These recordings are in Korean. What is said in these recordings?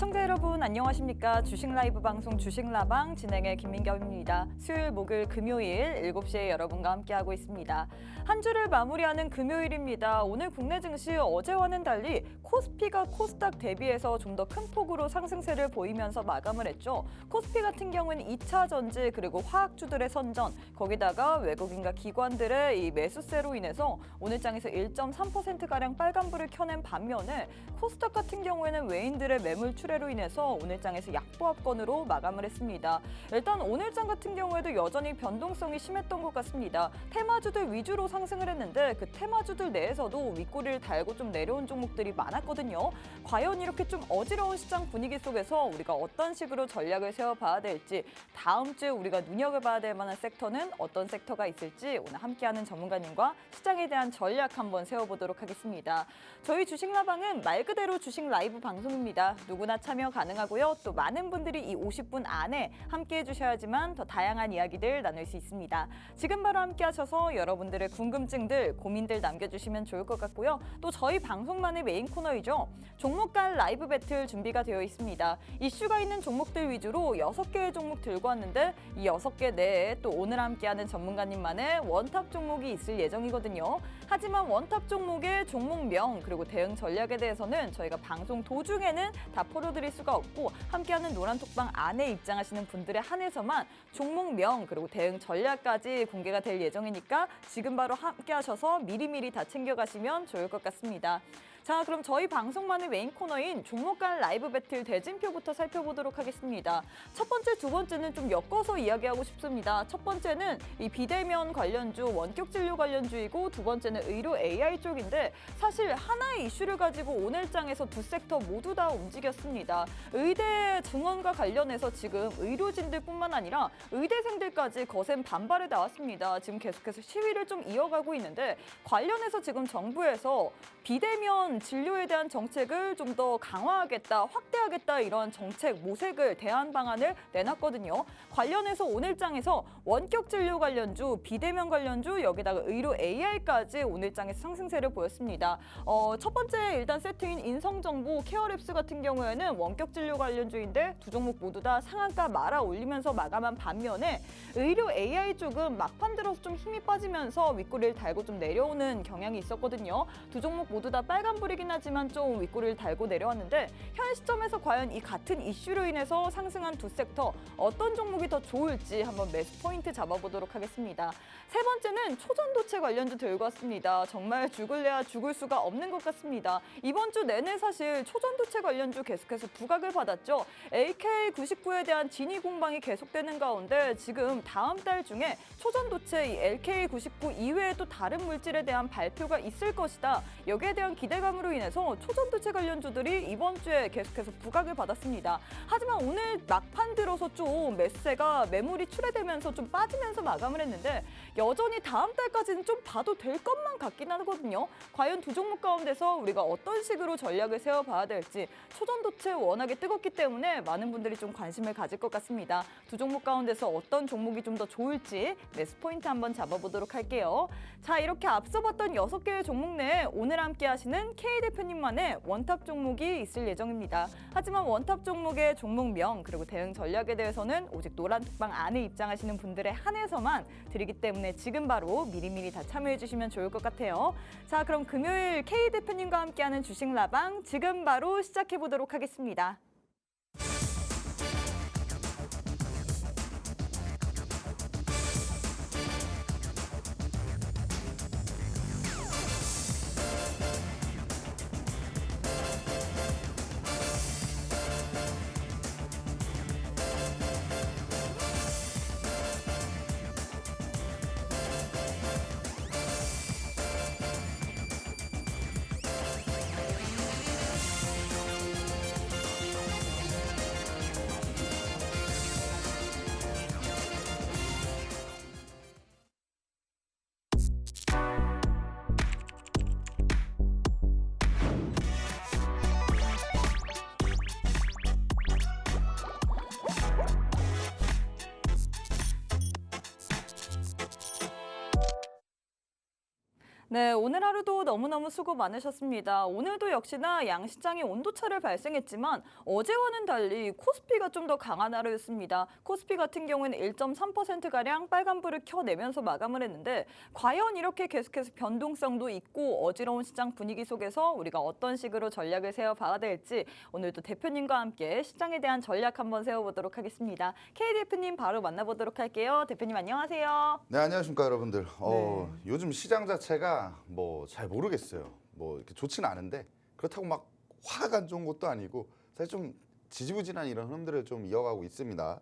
시청자 여러분 안녕하십니까? 주식 라이브 방송 주식라방 진행의 김민경입니다. 수요일, 목요일, 금요일 7시에 여러분과 함께하고 있습니다. 한 주를 마무리하는 금요일입니다. 오늘 국내 증시 어제와는 달리 코스피가 코스닥 대비해서 좀 더 큰 폭으로 상승세를 보이면서 마감을 했죠. 코스피 같은 경우는 2차 전지 그리고 화학주들의 선전, 거기다가 외국인과 기관들의 이 매수세로 인해서 오늘 장에서 1.3%가량 빨간불을 켜낸 반면에 코스닥 같은 경우에는 외인들의 매물 출회로 인해서 오늘 장에서 약보합권으로 마감을 했습니다. 일단 오늘 장 같은 경우에도 여전히 변동성이 심했던 것 같습니다. 테마주들 위주로 상승을 했는데 그 테마주들 내에서도 윗꼬리를 달고 좀 내려온 종목들이 많았거든요. 과연 이렇게 좀 어지러운 시장 분위기 속에서 우리가 어떤 식으로 전략을 세워봐야 될지, 다음 주에 우리가 눈여겨봐야 될 만한 섹터는 어떤 섹터가 있을지 오늘 함께하는 전문가님과 시장에 대한 전략 한번 세워보도록 하겠습니다. 저희 주식라방은 말 그대로 주식 라이브 방송입니다. 누구나 참여 가능하고요. 또 많은 분들이 이 50분 안에 함께해 주셔야지만 더 다양한 이야기들 나눌 수 있습니다. 지금 바로 함께 하셔서 여러분들의 궁금증들, 고민들 남겨주시면 좋을 것 같고요. 또 저희 방송만의 메인 코너이죠. 종목 간 라이브 배틀 준비가 되어 있습니다. 이슈가 있는 종목들 위주로 6개의 종목 들고 왔는데 이 6개 내에 또 오늘 함께하는 전문가님만의 원탑 종목이 있을 예정이거든요. 하지만 원탑 종목의 종목명 그리고 대응 전략에 대해서는 저희가 방송 도중에는 다 풀어드릴 수가 없고, 함께하는 노란톡방 안에 입장하시는 분들에 한해서만 종목명 그리고 대응 전략까지 공개가 될 예정이니까 지금 바로 함께 하셔서 미리미리 다 챙겨가시면 좋을 것 같습니다. 자, 그럼 저희 방송만의 메인 코너인 종목 간 라이브 배틀 대진표부터 살펴보도록 하겠습니다. 첫 번째, 두 번째는 좀 엮어서 이야기하고 싶습니다. 첫 번째는 이 비대면 관련주, 원격 진료 관련주이고, 두 번째는 의료 AI 쪽인데 사실 하나의 이슈를 가지고 오늘 장에서 두 섹터 모두 다 움직였습니다. 의대 증원과 관련해서 지금 의료진들뿐만 아니라 의대생들까지 거센 반발에 나왔습니다. 지금 계속해서 시위를 좀 이어가고 있는데 관련해서 지금 정부에서 비대면 진료에 대한 정책을 좀 더 강화하겠다, 확대하겠다 이런 정책 모색을 대안 방안을 내놨거든요. 관련해서 오늘 장에서 원격 진료 관련주, 비대면 관련주, 여기다가 의료 AI까지 오늘 장에서 상승세를 보였습니다. 첫 번째 일단 세트인 인성정보 케어랩스 같은 경우에는 원격 진료 관련주인데 두 종목 모두 다 상한가 말아 올리면서 마감한 반면에 의료 AI 쪽은 막판 들어서 좀 힘이 빠지면서 윗꼬리를 달고 좀 내려오는 경향이 있었거든요. 두 종목 모두 다 빨간불이긴 하지만 좀 윗꼬리를 달고 내려왔는데 현 시점에서 과연 이 같은 이슈로 인해서 상승한 두 섹터 어떤 종목이 더 좋을지 한번 매수 포인트 잡아보도록 하겠습니다. 세 번째는 초전도체 관련주 들고 왔습니다. 정말 죽을래야 죽을 수가 없는 것 같습니다. 이번 주 내내 사실 초전도체 관련주 계속해서 부각을 받았죠. LK99에 대한 진위 공방이 계속되는 가운데 지금 다음 달 중에 초전도체 이 LK99 이외에 또 다른 물질에 대한 발표가 있을 것이다. 여기에 대한 기대감으로 인해서 초전도체 관련주들이 이번 주에 계속해서 부각을 받았습니다. 하지만 오늘 막판 들어서 좀 매수세가 매물이 출회되면서 좀 빠지면서 마감을 했는데 여전히 다음 달까지는 좀 봐도 될 것만 같긴 하거든요. 과연 두 종목 가운데서 우리가 어떤 식으로 전략을 세워봐야 될지, 초전도체 워낙에 뜨겁기 때문에 많은 분들이 좀 관심을 가질 것 같습니다. 두 종목 가운데서 어떤 종목이 좀 더 좋을지 매수 포인트 한번 잡아보도록 할게요. 자, 이렇게 앞서 봤던 6개의 종목 내에 오늘 함께 하시는 K 대표님만의 원탑 종목이 있을 예정입니다. 하지만 원탑 종목의 종목명 그리고 대응 전략에 대해서는 오직 노란톡방 안에 입장하시는 분들에 한해서만 드리기 때문에 지금 바로 미리미리 다 참여해 주시면 좋을 것 같아요. 자, 그럼 금요일 K 대표님과 함께하는 주식 라방 지금 바로 시작해 보도록 하겠습니다. 네, 오늘 하루도 너무너무 수고 많으셨습니다. 오늘도 역시나 양시장에 온도차를 발생했지만 어제와는 달리 코스피가 좀 더 강한 하루였습니다. 코스피 같은 경우에는 1.3%가량 빨간불을 켜내면서 마감을 했는데 과연 이렇게 계속해서 변동성도 있고 어지러운 시장 분위기 속에서 우리가 어떤 식으로 전략을 세워봐야 될지 오늘도 대표님과 함께 시장에 대한 전략 한번 세워보도록 하겠습니다. K 대표님 바로 만나보도록 할게요. 대표님 안녕하세요. 네, 안녕하십니까 여러분들. 요즘 시장 자체가 뭐 잘 모르겠어요. 뭐 이렇게 좋지는 않은데 그렇다고 막 화가 안 좋은 것도 아니고 사실 좀 지지부진한 이런 흐름들을 좀 이어가고 있습니다.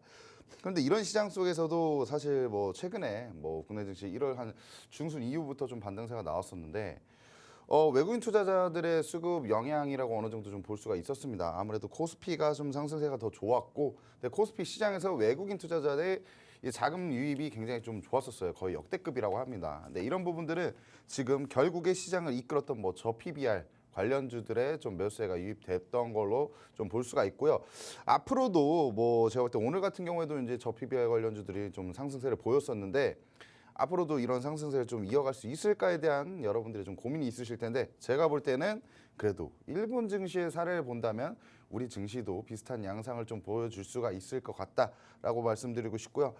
그런데 이런 시장 속에서도 사실 뭐 최근에 뭐 국내 증시 1월 한 중순 이후부터 좀 반등세가 나왔었는데 외국인 투자자들의 수급 영향이라고 어느 정도 좀 볼 수가 있었습니다. 아무래도 코스피가 좀 상승세가 더 좋았고, 근데 코스피 시장에서 외국인 투자자들의 이 자금 유입이 굉장히 좀 좋았었어요. 거의 역대급이라고 합니다. 근데 이런 부분들은 지금 결국에 시장을 이끌었던 뭐 저 PBR 관련주들의 좀 매수세가 유입됐던 걸로 좀 볼 수가 있고요. 앞으로도 뭐 제가 볼 때 오늘 같은 경우에도 이제 저 PBR 관련주들이 좀 상승세를 보였었는데 앞으로도 이런 상승세를 좀 이어갈 수 있을까에 대한 여러분들의 좀 고민이 있으실 텐데 제가 볼 때는 그래도 일본 증시의 사례를 본다면 우리 증시도 비슷한 양상을 좀 보여줄 수가 있을 것 같다라고 말씀드리고 싶고요.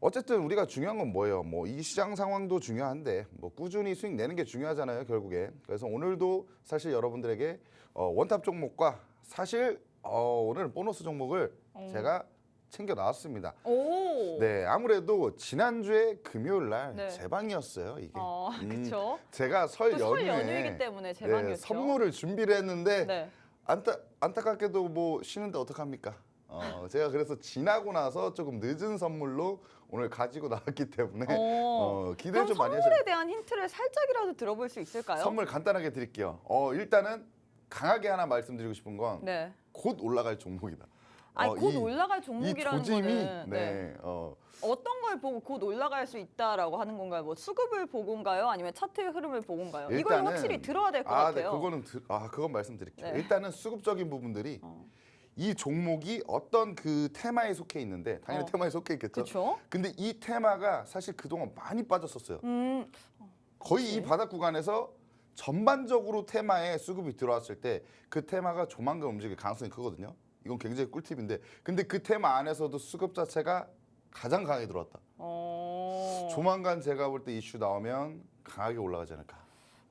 어쨌든 우리가 중요한 건 뭐예요? 뭐 이 시장 상황도 중요한데 뭐 꾸준히 수익 내는 게 중요하잖아요, 결국에. 그래서 오늘도 사실 여러분들에게 원탑 종목과 사실 오늘은 보너스 종목을 제가 챙겨 나왔습니다. 오. 네, 아무래도 지난주에 금요일 날 네. 제 방이었어요, 이게. 그렇죠. 제가 설 또 설 연휴에 연휴이기 때문에 제 방이었죠. 선물을 준비를 했는데 네. 안타깝게도 뭐 쉬는데 어떡합니까? 제가 그래서 지나고 나서 조금 늦은 선물로 오늘 가지고 나왔기 때문에 기대를 그럼 좀 많이 하셔야 선물에 대한 힌트를 살짝이라도 들어볼 수 있을까요? 선물 간단하게 드릴게요. 일단은 강하게 하나 말씀드리고 싶은 건 곧 네. 올라갈 종목이다. 아니, 곧 이- 올라갈 이 종목이라는 조짐이 거는 네. 어떤 걸 보고 곧 올라갈 수 있다라고 하는 건가요? 뭐 수급을 보고인가요? 아니면 차트의 흐름을 보고인가요? 이걸 일단은- 확실히 들어야 될 것 네, 같아요. 그건 말씀드릴게요. 네. 일단은 수급적인 부분들이 이 종목이 어떤 그 테마에 속해 있는데 당연히 테마에 속해 있겠죠. 그렇죠. 근데 이 테마가 사실 그동안 많이 빠졌었어요. 거의 이 그치. 바닥 구간에서 전반적으로 테마에 수급이 들어왔을 때 그 테마가 조만간 움직일 가능성이 크거든요. 이건 굉장히 꿀팁인데 근데 그 테마 안에서도 수급 자체가 가장 강하게 들어왔다. 조만간 제가 볼 때 이슈 나오면 강하게 올라가지 않을까.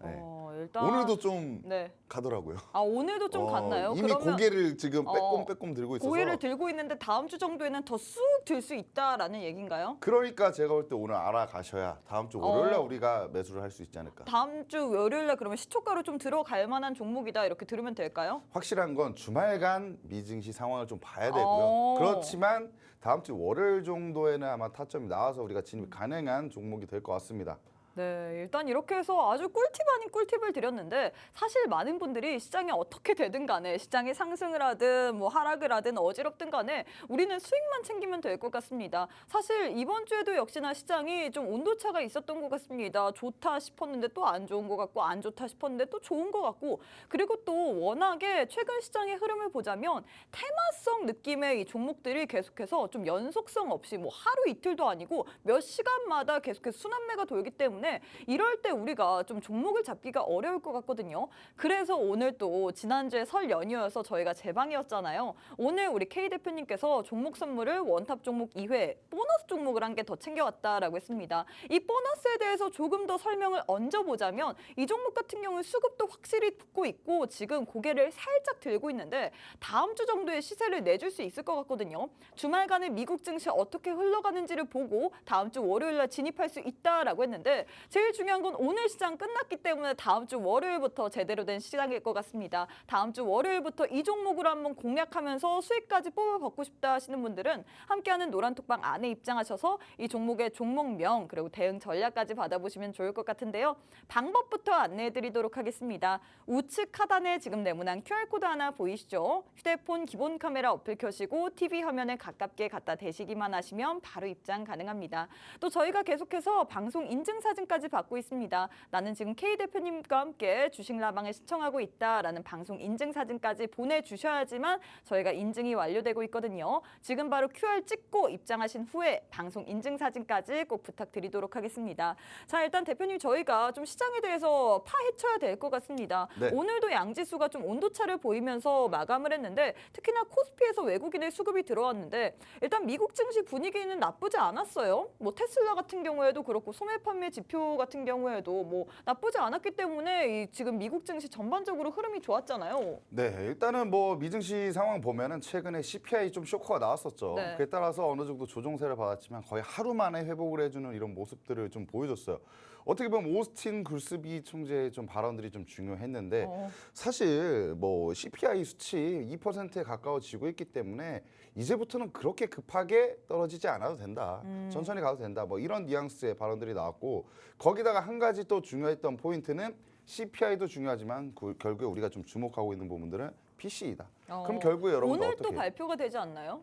네. 일단 오늘도 좀 네. 가더라고요. 오늘도 좀 갔나요? 이미 그러면 고개를 지금 빼꼼빼꼼 들고 있어서 고개를 들고 있는데 다음 주 정도에는 더 쑥 들 수 있다라는 얘기인가요? 그러니까 제가 볼 때 오늘 알아가셔야 다음 주 월요일에 어. 우리가 매수를 할 수 있지 않을까. 다음 주 월요일에 그러면 시초가로 좀 들어갈 만한 종목이다 이렇게 들으면 될까요? 확실한 건 주말간 미증시 상황을 좀 봐야 되고요. 어. 그렇지만 다음 주 월요일 정도에는 아마 타점이 나와서 우리가 진입 가능한 종목이 될 것 같습니다. 네, 일단 이렇게 해서 아주 꿀팁 아닌 꿀팁을 드렸는데 사실 많은 분들이 시장이 어떻게 되든 간에 시장이 상승을 하든 뭐 하락을 하든 어지럽든 간에 우리는 수익만 챙기면 될 것 같습니다. 사실 이번 주에도 역시나 시장이 좀 온도차가 있었던 것 같습니다. 좋다 싶었는데 또 안 좋은 것 같고 안 좋다 싶었는데 또 좋은 것 같고 그리고 또 워낙에 최근 시장의 흐름을 보자면 테마성 느낌의 이 종목들이 계속해서 좀 연속성 없이 뭐 하루 이틀도 아니고 몇 시간마다 계속해서 순환매가 돌기 때문에 이럴 때 우리가 좀 종목을 잡기가 어려울 것 같거든요. 그래서 오늘 또 지난주에 설 연휴여서 저희가 재방이었잖아요. 오늘 우리 K 대표님께서 종목 선물을 원탑 종목 2회 보너스 종목을 한 개 더 챙겨왔다라고 했습니다. 이 보너스에 대해서 조금 더 설명을 얹어보자면 이 종목 같은 경우는 수급도 확실히 붙고 있고 지금 고개를 살짝 들고 있는데 다음 주 정도의 시세를 내줄 수 있을 것 같거든요. 주말간에 미국 증시 어떻게 흘러가는지를 보고 다음 주 월요일 날 진입할 수 있다라고 했는데 제일 중요한 건 오늘 시장 끝났기 때문에 다음 주 월요일부터 제대로 된 시장일 것 같습니다. 다음 주 월요일부터 이 종목으로 한번 공략하면서 수익까지 뽑아먹고 싶다 하시는 분들은 함께하는 노란톡방 안에 입장하셔서 이 종목의 종목명 그리고 대응 전략까지 받아보시면 좋을 것 같은데요. 방법부터 안내해드리도록 하겠습니다. 우측 하단에 지금 네모난 QR코드 하나 보이시죠? 휴대폰 기본 카메라 어플 켜시고 TV 화면에 가깝게 갖다 대시기만 하시면 바로 입장 가능합니다. 또 저희가 계속해서 방송 인증사진 사진까지 받고 있습니다. 나는 지금 K 대표님과 함께 주식라방을 시청하고 있다라는 방송 인증 사진까지 보내주셔야지만 저희가 인증이 완료되고 있거든요. 지금 바로 QR 찍고 입장하신 후에 방송 인증 사진까지 꼭 부탁드리도록 하겠습니다. 자, 일단 대표님 저희가 좀 시장에 대해서 파헤쳐야 될 것 같습니다. 네. 오늘도 양지수가 좀 온도차를 보이면서 마감을 했는데 특히나 코스피에서 외국인의 수급이 들어왔는데 일단 미국 증시 분위기는 나쁘지 않았어요. 뭐 테슬라 같은 경우에도 그렇고 소매 판매 지표 같은 경우에도 뭐 나쁘지 않았기 때문에 지금 미국 증시 전반적으로 흐름이 좋았잖아요. 네, 일단은 뭐 미증시 상황 보면은 최근에 CPI 좀 쇼크가 나왔었죠. 네. 그에 따라서 어느 정도 조정세를 받았지만 거의 하루 만에 회복을 해주는 이런 모습들을 좀 보여줬어요. 어떻게 보면 오스틴 글스비 총재의 좀 발언들이 좀 중요했는데 사실 뭐 CPI 수치 2%에 가까워지고 있기 때문에 이제부터는 그렇게 급하게 떨어지지 않아도 된다. 천천히 가도 된다. 뭐 이런 뉘앙스의 발언들이 나왔고 거기다가 한 가지 또 중요했던 포인트는 CPI도 중요하지만 결국에 우리가 좀 주목하고 있는 부분들은 PC이다. 그럼 결국에 여러분들 오늘 또 어떻게 발표가 되지 않나요?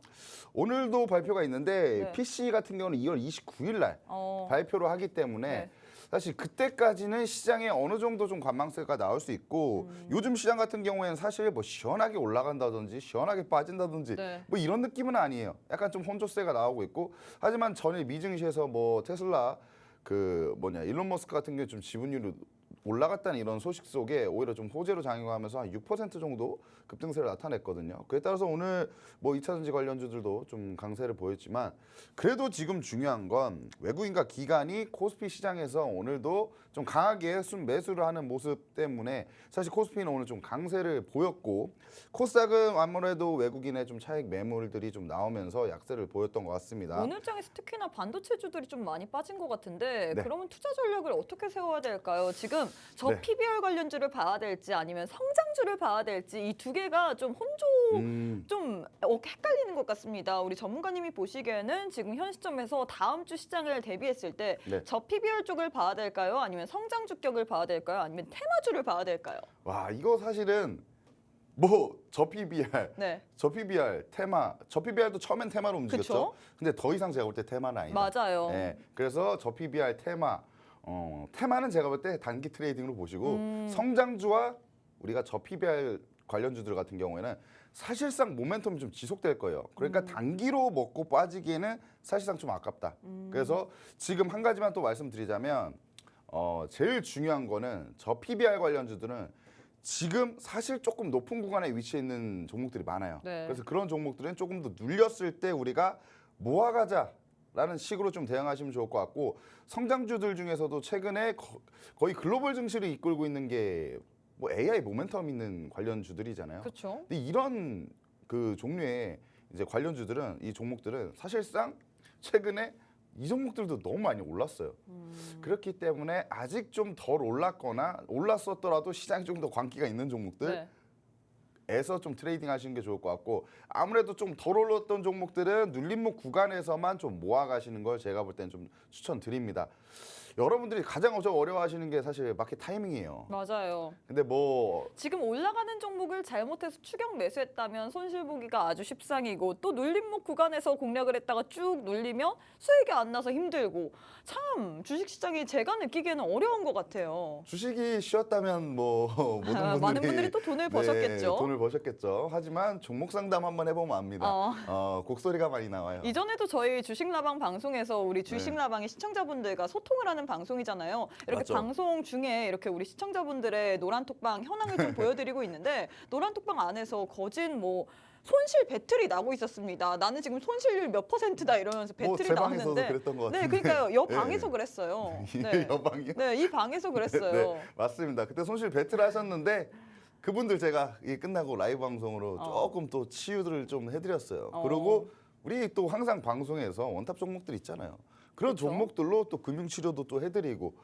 오늘도 발표가 있는데 네. PC 같은 경우는 2월 29일 날 어, 발표를 하기 때문에 네. 사실 그때까지는 시장에 어느 정도 좀 관망세가 나올 수 있고 요즘 시장 같은 경우에는 사실 뭐 시원하게 올라간다든지 시원하게 빠진다든지 네. 뭐 이런 느낌은 아니에요. 약간 좀 혼조세가 나오고 있고 하지만 전일 미증시에서 뭐 테슬라 일론 머스크 같은 경우 좀 지분율이 올라갔다는 이런 소식 속에 오히려 좀 호재로 작용하면서 한 6% 정도 급등세를 나타냈거든요. 그에 따라서 오늘 뭐 2차전지 관련주들도 좀 강세를 보였지만 그래도 지금 중요한 건 외국인과 기관이 코스피 시장에서 오늘도 좀 강하게 매수를 하는 모습 때문에 사실 코스피는 오늘 좀 강세를 보였고 코스닥은 아무래도 외국인의 좀 차익 매물들이 좀 나오면서 약세를 보였던 것 같습니다. 오늘 장에서 특히나 반도체주들이 좀 많이 빠진 것 같은데 네. 그러면 투자 전략을 어떻게 세워야 될까요? 지금 저 네. PBR 관련주를 봐야 될지 아니면 성장주를 봐야 될지 이 두 개가 좀 좀 헷갈리는 것 같습니다. 우리 전문가님이 보시기에는 지금 현 시점에서 다음 주 시장을 대비했을 때 네. 저 PBR 쪽을 봐야 될까요? 아니면 성장주 격을 봐야 될까요? 아니면 테마주를 봐야 될까요? 와 이거 사실은 뭐 저 PBR 네, 저 PBR 테마, 저 PBR도 처음엔 테마로 움직였죠. 그쵸? 근데 더 이상 제가 볼 때 테마는 아니다. 맞아요. 네, 그래서 저 PBR 테마, 테마는 제가 볼 때 단기 트레이딩으로 보시고 성장주와 우리가 저 PBR 관련주들 같은 경우에는 사실상 모멘텀이 좀 지속될 거예요. 그러니까 단기로 먹고 빠지기에는 사실상 좀 아깝다. 그래서 지금 한 가지만 또 말씀드리자면 제일 중요한 거는 저 PBR 관련주들은 지금 사실 조금 높은 구간에 위치해 있는 종목들이 많아요. 네. 그래서 그런 종목들은 조금 더 눌렸을 때 우리가 모아가자라는 식으로 좀 대응하시면 좋을 것 같고 성장주들 중에서도 최근에 거의 글로벌 증시를 이끌고 있는 게 뭐 AI 모멘텀 있는 관련주들이잖아요. 그렇죠. 근데 이런 그 종류의 이제 관련주들은 이 종목들은 사실상 최근에 이 종목들도 너무 많이 올랐어요. 그렇기 때문에 아직 좀 덜 올랐거나 올랐었더라도 시장이 좀 더 광기가 있는 종목들 에서 좀 트레이딩 하시는 게 좋을 것 같고 아무래도 좀 덜 올랐던 종목들은 눌림목 구간에서만 좀 모아 가시는 걸 제가 볼 때는 좀 추천드립니다. 여러분들이 가장 좀 어려워하시는 게 사실 마켓 타이밍이에요. 맞아요. 근데 뭐 지금 올라가는 종목을 잘못해서 추격 매수했다면 손실 보기가 아주 십상이고 또 눌림목 구간에서 공략을 했다가 쭉 눌리면 수익이 안 나서 힘들고 참 주식시장이 제가 느끼기에는 어려운 것 같아요. 주식이 쉬었다면 뭐 모든 분들이 많은 분들이 또 돈을 버셨겠죠. 돈을 버셨겠죠. 하지만 종목 상담 한번 해보면 압니다. 곡소리가 많이 나와요. 이전에도 저희 주식라방 방송에서 우리 주식라방의 시청자분들과 소통을 하는 방송이잖아요. 이렇게 맞죠. 방송 중에 이렇게 우리 시청자분들의 노란톡방 현황을 좀 보여드리고 있는데 노란톡방 안에서 거진 뭐 손실 배틀이 나고 있었습니다. 나는 지금 손실률 몇 %다 이러면서 배틀이 제 방에서도 나오는데 그랬던 것 네, 같은데. 그러니까요. 여 방에서 그랬어요. 네. 여방이요? 네, 이 방에서 그랬어요. 네, 맞습니다. 그때 손실 배틀 하셨는데 그분들 제가 이 끝나고 라이브 방송으로 조금 또 치유들을 좀 해드렸어요. 그리고 우리 또 항상 방송에서 원탑 종목들 있잖아요. 그런 그쵸? 종목들로 또 금융치료도 또 해드리고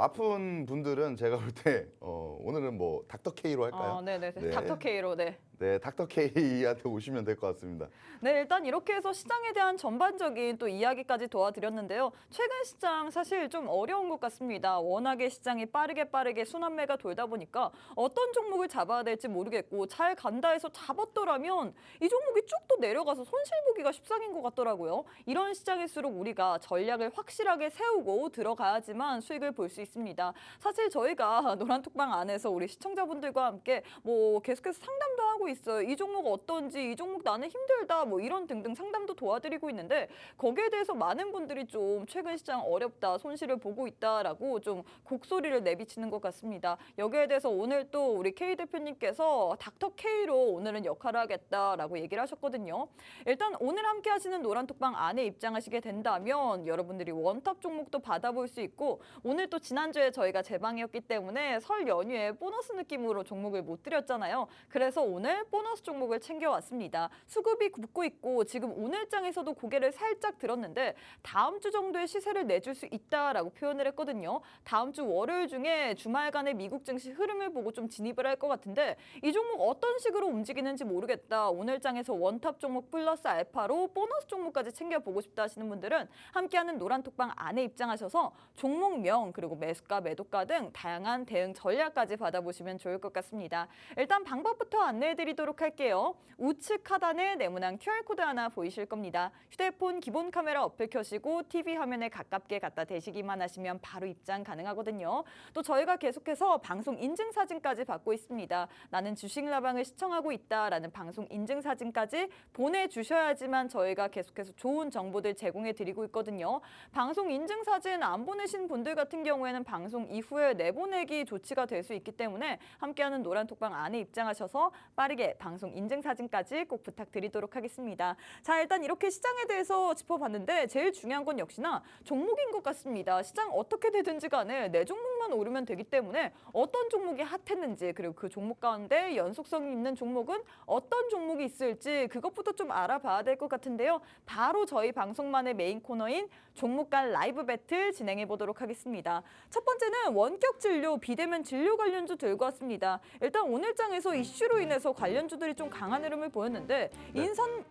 아픈 분들은 제가 볼 때 오늘은 뭐 닥터 K로 할까요? 네네. 네. 닥터 K로 네. 네, 닥터 K한테 오시면 될 것 같습니다. 네, 일단 이렇게 해서 시장에 대한 전반적인 또 이야기까지 도와드렸는데요. 최근 시장 사실 좀 어려운 것 같습니다. 워낙에 시장이 빠르게 순환매가 돌다 보니까 어떤 종목을 잡아야 될지 모르겠고 잘 간다 해서 잡았더라면 이 종목이 쭉 또 내려가서 손실 보기가 십상인 것 같더라고요. 이런 시장일수록 우리가 보니까 전략을 확실하게 세우고 들어가야지만 수익을 볼 수 있습니다. 사실 저희가 노란톡방 안에서 우리 시청자분들과 함께 뭐 계속해서 상담도 하고 있어요. 이 종목 어떤지, 이 종목 나는 힘들다, 뭐 이런 등등 상담도 도와드리고 있는데 거기에 대해서 많은 분들이 좀 최근 시장 어렵다, 손실을 보고 있다라고 좀 곡소리를 내비치는 것 같습니다. 여기에 대해서 오늘 또 우리 K 대표님께서 닥터 K로 오늘은 역할을 하겠다라고 얘기를 하셨거든요. 일단 오늘 함께 하시는 노란톡방 안에 입장하시게 된다면 여러분들이 원탑 종목도 받아볼 수 있고 오늘 또 지난주에 저희가 재방이었기 때문에 설 연휴에 보너스 느낌으로 종목을 못 드렸잖아요. 그래서 오늘 보너스 종목을 챙겨왔습니다. 수급이 붙고 있고 지금 오늘장에서도 고개를 살짝 들었는데 다음 주 정도의 시세를 내줄 수 있다라고 표현을 했거든요. 다음 주 월요일 중에 주말간의 미국 증시 흐름을 보고 좀 진입을 할 것 같은데 이 종목 어떤 식으로 움직이는지 모르겠다. 오늘장에서 원탑 종목 플러스 알파로 보너스 종목까지 챙겨보고 싶다 하시는 분들은 함께하는 노란톡방 안에 입장하셔서 종목명 그리고 매수가, 매도가 등 다양한 대응 전략까지 받아보시면 좋을 것 같습니다. 일단 방법부터 안내해드리도록 할게요. 우측 하단에 네모난 QR코드 하나 보이실 겁니다. 휴대폰 기본 카메라 어플 켜시고 TV 화면에 가깝게 갖다 대시기만 하시면 바로 입장 가능하거든요. 또 저희가 계속해서 방송 인증사진까지 받고 있습니다. 나는 주식라방을 시청하고 있다라는 방송 인증사진까지 보내주셔야지만 저희가 계속해서 좋은 정보들 제공해드리고 있거든요. 방송 인증사진 안 보내신 분들 같은 경우에는 방송 이후에 내보내기 조치가 될 수 있기 때문에 함께하는 노란톡방 안에 입장하셔서 빠르게 방송 인증사진까지 꼭 부탁드리도록 하겠습니다. 자, 일단 이렇게 시장에 대해서 짚어봤는데 제일 중요한 건 역시나 종목인 것 같습니다. 시장 어떻게 되든지 간에 내 종목만 오르면 되기 때문에 어떤 종목이 핫했는지 그리고 그 종목 가운데 연속성이 있는 종목은 어떤 종목이 있을지 그것부터 좀 알아봐야 될 것 같은데요. 바로 저희 방송만의 메인 코너인 종목 간 라이브 배틀 진행해 보도록 하겠습니다. 첫 번째는 원격 진료, 비대면 진료 관련주 들고 왔습니다. 일단 오늘장에서 이슈로 인해서 관련주들이 좀 강한 흐름을 보였는데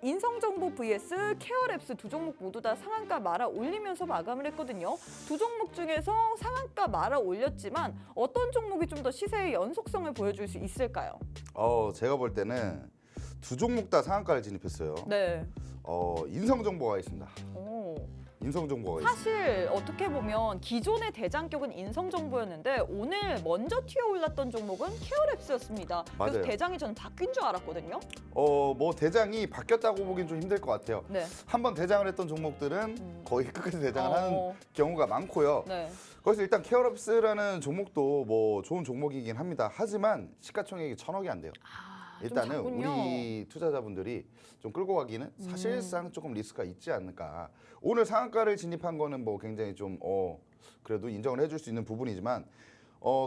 인성정보 vs 케어랩스 두 종목 모두 다 상한가 말아 올리면서 마감을 했거든요. 두 종목 중에서 상한가 말아 올렸지만 어떤 종목이 좀 더 시세의 연속성을 보여줄 수 있을까요? 제가 볼 때는 두 종목 다 상한가를 진입했어요. 네. 인성정보가 있습니다. 오. 인성정보가 있습니다. 사실 어떻게 보면 기존의 대장격은 인성정보였는데 오늘 먼저 튀어 올랐던 종목은 케어랩스였습니다. 그래서 맞아요. 대장이 저는 바뀐 줄 알았거든요. 뭐 대장이 바뀌었다고 보긴 좀 힘들 것 같아요. 네. 한번 대장을 했던 종목들은 거의 끝까지 대장을 하는 경우가 많고요. 네. 그래서 일단 케어랩스라는 종목도 뭐 좋은 종목이긴 합니다. 하지만 시가총액이 1,000억이 안 돼요. 좀 일단은 작군요. 우리 투자자분들이 좀 끌고 가기는 사실상 조금 리스크가 있지 않을까. 오늘 상한가를 진입한 거는 뭐 굉장히 좀 그래도 인정을 해줄 수 있는 부분이지만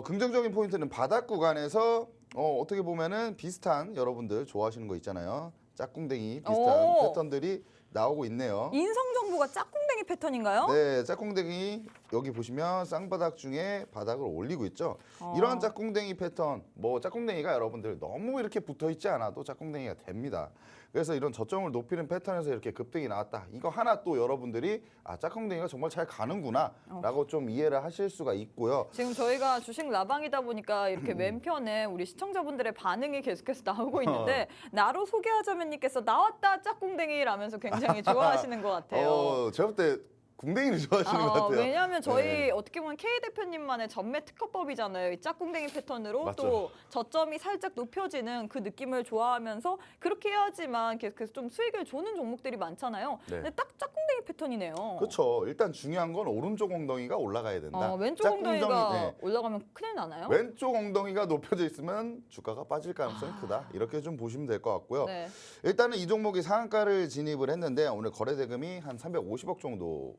긍정적인 포인트는 바닥 구간에서 어떻게 보면은 비슷한 여러분들 좋아하시는 거 있잖아요. 짝꿍댕이 비슷한 패턴들이 나오고 있네요. 인성정보가 짝꿍댕이 패턴인가요? 네, 짝꿍댕이 여기 보시면 쌍바닥 중에 바닥을 올리고 있죠. 이런 짝꿍댕이 패턴, 뭐 짝꿍댕이가 여러분들 너무 이렇게 붙어 있지 않아도 짝꿍댕이가 됩니다. 그래서 이런 저점을 높이는 패턴에서 이렇게 급등이 나왔다. 이거 하나 또 여러분들이 짝꿍댕이가 정말 잘 가는구나라고 좀 이해를 하실 수가 있고요. 지금 저희가 주식 라방이다 보니까 이렇게 왼편에 우리 시청자분들의 반응이 계속해서 나오고 있는데 나로 소개하자면님께서 나왔다 짝꿍댕이라면서 굉장히 좋아하시는 것 같아요. 제가 볼 때 궁뎅이를 좋아하시는 것 같아요. 왜냐하면 저희 네. 어떻게 보면 K 대표님만의 전매 특허법이잖아요. 이 짝꿍댕이 패턴으로 맞죠. 또 저점이 살짝 높여지는 그 느낌을 좋아하면서 그렇게 해야지만 계속해서 좀 수익을 주는 종목들이 많잖아요. 네. 근데 딱 짝꿍댕이 패턴이네요. 그렇죠. 일단 중요한 건 오른쪽 엉덩이가 올라가야 된다. 왼쪽 엉덩이가 네. 올라가면 큰일 나나요? 왼쪽 엉덩이가 높여져 있으면 주가가 빠질 가능성이 크다. 이렇게 좀 보시면 될 것 같고요. 네. 일단은 이 종목이 상한가를 진입을 했는데 오늘 거래 대금이 한 350억 정도